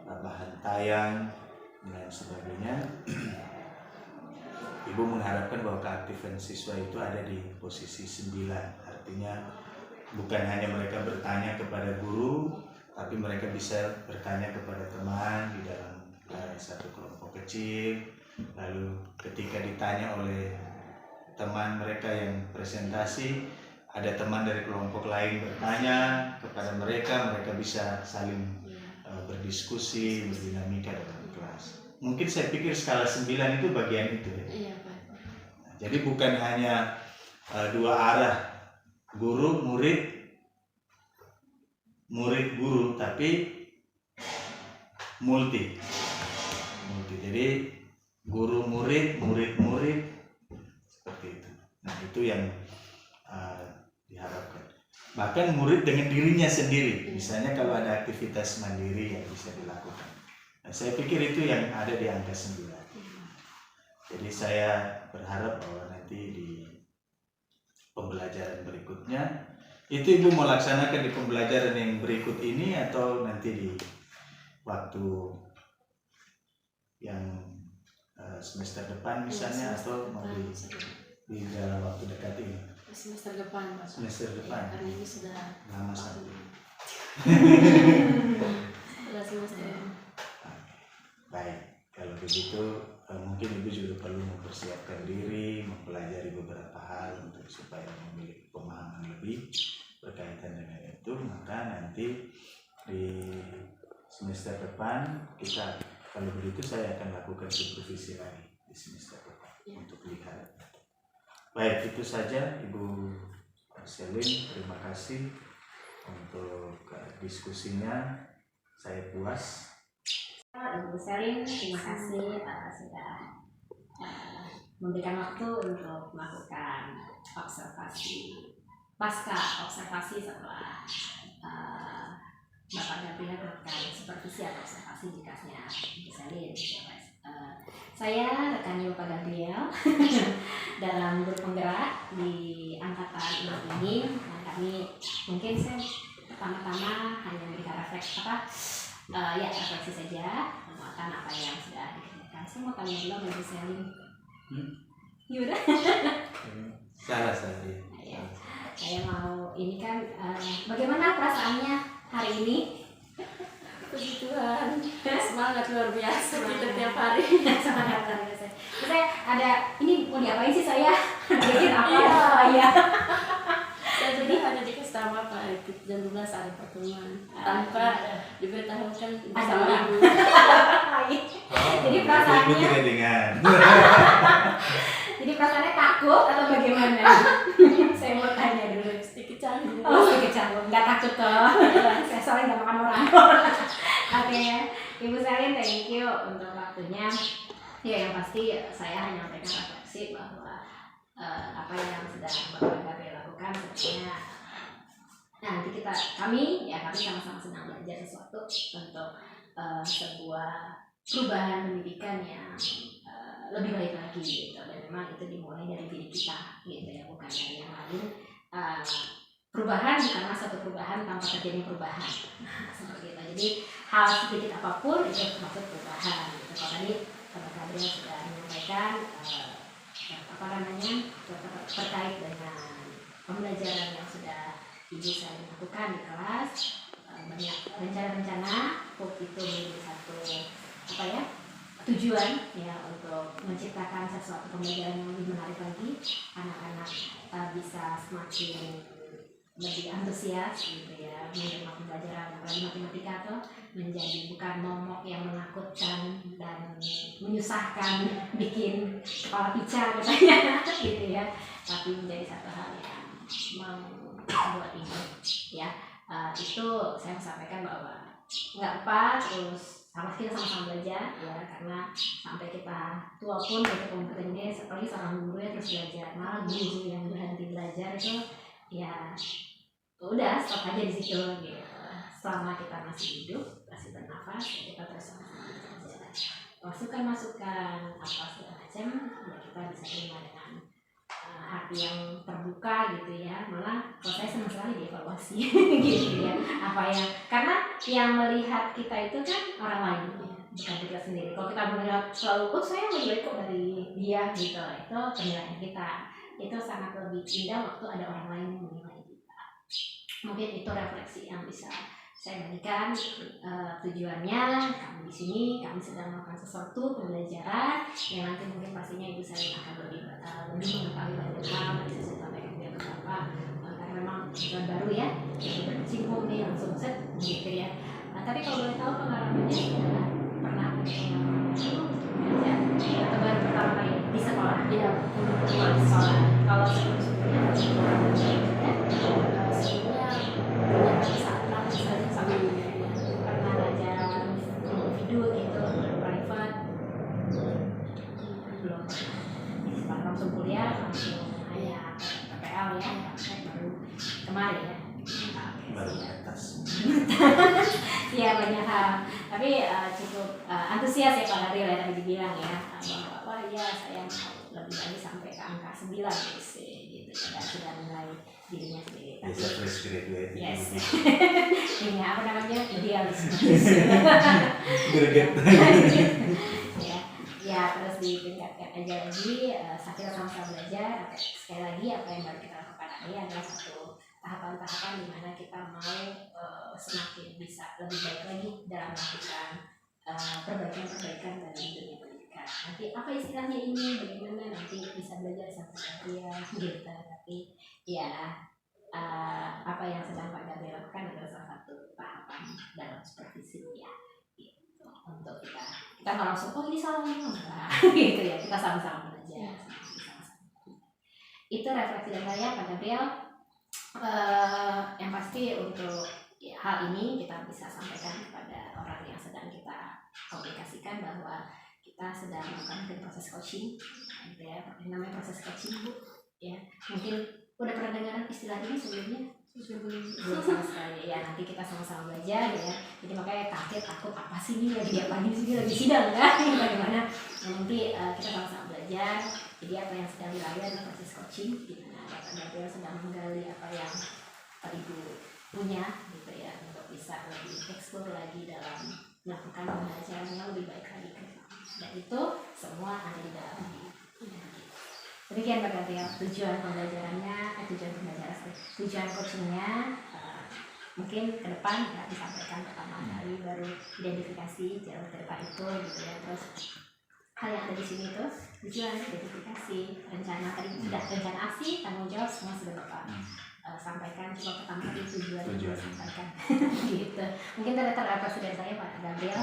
bahan tayang dan sebagainya. Ibu mengharapkan bahwa keaktifan siswa itu ada di posisi 9, artinya bukan hanya mereka bertanya kepada guru, tapi mereka bisa bertanya kepada teman di dalam satu kelompok kecil. Lalu ketika ditanya oleh teman mereka yang presentasi, ada teman dari kelompok lain bertanya kepada mereka, mereka bisa saling berdiskusi, berdinamika dalam kelas. Mungkin saya pikir skala 9 itu bagian itu ya. Iya, Pak. Jadi bukan hanya dua arah, guru murid, murid guru, tapi multi. Jadi guru murid, murid murid, seperti itu. Nah itu yang diharapkan. Bahkan murid dengan dirinya sendiri, misalnya kalau ada aktivitas mandiri yang bisa dilakukan. Nah, saya pikir itu yang ada di angka 9. Jadi saya berharap bahwa nanti di pembelajaran berikutnya itu ibu mau laksanakan di pembelajaran yang berikut ini atau nanti di waktu yang semester depan misalnya, atau mau di dalam waktu dekat ini? Semester depan, Pak. Semester depan. Karena ini sudah lama sekali. Sudah semester. Baik, kalau begitu mungkin ibu juga perlu mempersiapkan diri, mempelajari beberapa hal untuk supaya memiliki pemahaman lebih berkaitan dengan itu. Maka nanti di semester depan kita, kalau begitu saya akan lakukan supervisi lagi di semester depan untuk lihat. Baik, itu saja Ibu Selin, terima kasih untuk diskusinya, saya puas. Ibu Selin, terima kasih sudah memberikan waktu untuk melakukan observasi pasca observasi setelah Bapak Gabriel melakukan supervisi atau observasi di kelasnya Ibu Selin. Saya rekannya Bapak Gabriel dalam grup penggerak di angkatan ini. Nah, kami mungkin saya pertama-tama hanya memberikan refleksi saja, menguatkan apa yang sudah dikerjakan. Saya mau tanya dulu sama Ibu Selin. Yaudah. Salah saja. Ya, saya mau ini kan bagaimana perasaannya hari ini? Puji Tuhan, semangat luar biasa kita tiap hari. Semangat luar biasa. Saya ada ini mau diapain sih saya? Bikin apa? Iya. Ya. Saya juga hanya dikasih tahu Pak, jam 12 ada pertemuan tanpa diberitahukan bersama Ibu. Jadi perasaannya. Ibu tidak dengar. Jadi perasaannya takut atau bagaimana? Saya mau tanya dulu. Sedikit canggung. Oh, sedikit canggung. Nggak takut toh. Saya soalnya nggak makan orang. Oke, Ibu Selin, thank you untuk waktunya. Ya, yang pasti saya hanya menyampaikan refleksi bahwa apa yang sedang Bapak Gabriel lakukan sebenarnya. Nah, nanti kami sama-sama sedang belajar sesuatu untuk sebuah perubahan pendidikan yang lebih baik lagi gitu, dan memang itu dimulai dari diri kita gitu ya, bukan dari yang lain. Perubahan bukanlah satu perubahan tanpa terjadi perubahan. Nah, seperti itu. Jadi hal sedikit apapun itu termasuk perubahan gitu. Kalau tadi Bapak Gabriel sudah menyampaikan terkait dengan pembelajaran yang sudah Ibu saya lakukan di kelas, banyak rencana-rencana itu menjadi satu tujuan ya untuk menciptakan sesuatu pembelajaran yang lebih menarik lagi, anak-anak bisa semakin lebih antusias gitu ya menerima pembelajaran, apalagi matematika tuh menjadi bukan momok yang menakutkan dan menyusahkan, bikin kepala pica katanya gitu ya, tapi menjadi satu hal yang membuat ini ya. Itu saya sampaikan bahwa nggak apa terus kita sama-sama belajar ya, karena sampai kita tua pun kita kompetennya seperti seorang guru ya terus belajar, malah guru yang berhenti belajar itu ya udah stop aja di situ gitu. Selama kita masih hidup, masih bernafas, ya kita terus sama-sama belajar, masukan apa segala macam ya kita bisa terima dengan hati yang terbuka gitu ya. Malah kalau saya senang sekali dievaluasi gitu ya, apa yang karena yang melihat kita itu kan orang lain ya, bukan kita sendiri. Kalau kita melihat selalu saya lebih baik kok dari dia gitu, itu penilaian kita. Itu sangat lebih indah waktu ada orang lain yang menilai kita. Mungkin itu refleksi yang bisa saya berikan. Tujuannya kami di sini, kami sedang melakukan sesuatu pembelajaran yang nanti mungkin pastinya Ibu saya akan lebih mengetahui banyak hal. Bisa saya sampaikan dia beberapa karena memang tujuan baru ya, yang berkecimpung nih langsung set gitu ya. Tapi kalau boleh tahu pengalamannya adalah pernah punya pengalaman belajar atau baru pertama kali di sekolah? Iya, di sekolah. Kalau sebelumnya pernah belajar video gitu private belum, setelah langsung kuliah langsung hanya PPL ya, baru kemarin ya baru di atas. ya banyak hal, tapi cukup antusias ya Pak Gabriel ya, tadi dibilang ya bahwa wah ya saya mau lebih lagi sampai ke angka 9 gitu ya, sudah mulai dirinya sendiri. Biasa fresh graduate. Yes. Ini apa namanya, idealisme. Greget. ya terus ditingkatkan aja lagi. Kita sama-sama belajar. Sekali lagi apa yang baru kita lakukan ini adalah satu tahapan-tahapan di mana kita mau semakin bisa lebih baik lagi dalam melakukan perbaikan-perbaikan dalam dunia pendidikan. Nanti apa istilahnya ini, bagaimana nanti bisa belajar sampai dia gitu. Tapi ya apa yang sedang Pak Gabriel lakukan adalah salah satu tahapan dalam supervisi ya gitu. Untuk kita nggak langsung oh ini salah enggak gitu ya, kita sama-sama belajar sama-sama. Itu refleksi dari saya Pak Gabriel. Yang pasti untuk hal ini kita bisa sampaikan kepada orang yang sedang kita komunikasikan bahwa kita sedang melakukan proses coaching gitu ya, namanya proses coaching Bu ya. Mungkin udah pernah dengar istilah ini sebelumnya? Belum sama sekali ya, nanti kita sama-sama belajar ya. Jadi makanya kaget takut apa sih ini lagi diapain sih, lagi sidang kan bagaimana. Nanti kita sama-sama belajar. Jadi apa yang sedang dilalui adalah proses coaching di mana Bapak Gabriel sedang menggali apa yang Ibu punya gitu ya, untuk bisa lebih eksplor lagi dalam melakukan pembelajaran yang lebih baik lagi ke depan. Dan itu semua ada di dalam diri. Demikian Pak Gabriel, tujuan pembelajarannya, tujuan coachingnya mungkin ke depan ya disampaikan pertama kali, baru identifikasi jalan ke depan itu gitu ya. Terus hal yang ada di sini itu tujuan, identifikasi, rencana, tadi sudah rencana aksi, tanggung jawab semua sudah Bapak sampaikan. Cuma pertama kali tujuan sampaikan gitu. Mungkin terdapat dari saya Pak Gabriel,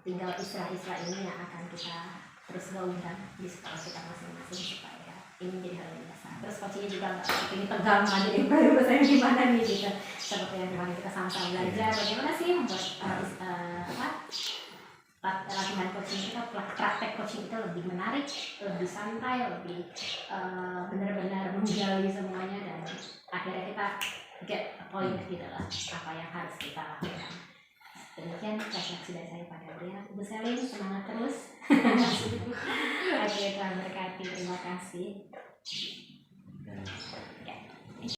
tinggal istilah-istilah ini yang akan kita terus gaungkan di sekolah kita masing-masing supaya ini menjadi hal yang biasa. Terus coachingnya juga nggak ini tegang aja deh, saya gimana nih gitu. Seperti yang kemarin kita sama-sama belajar bagaimana sih membuat latihan pelatihan coaching kita, praktek coaching kita lebih menarik, lebih santai, lebih benar-benar menggali semuanya, dan akhirnya kita get a point gitu lah apa yang harus kita lakukan. Demikian refleksi dari saya pada Gabriel. Bu Selin, semangat terus. Akhirnya Tuhan berkati, terima kasih.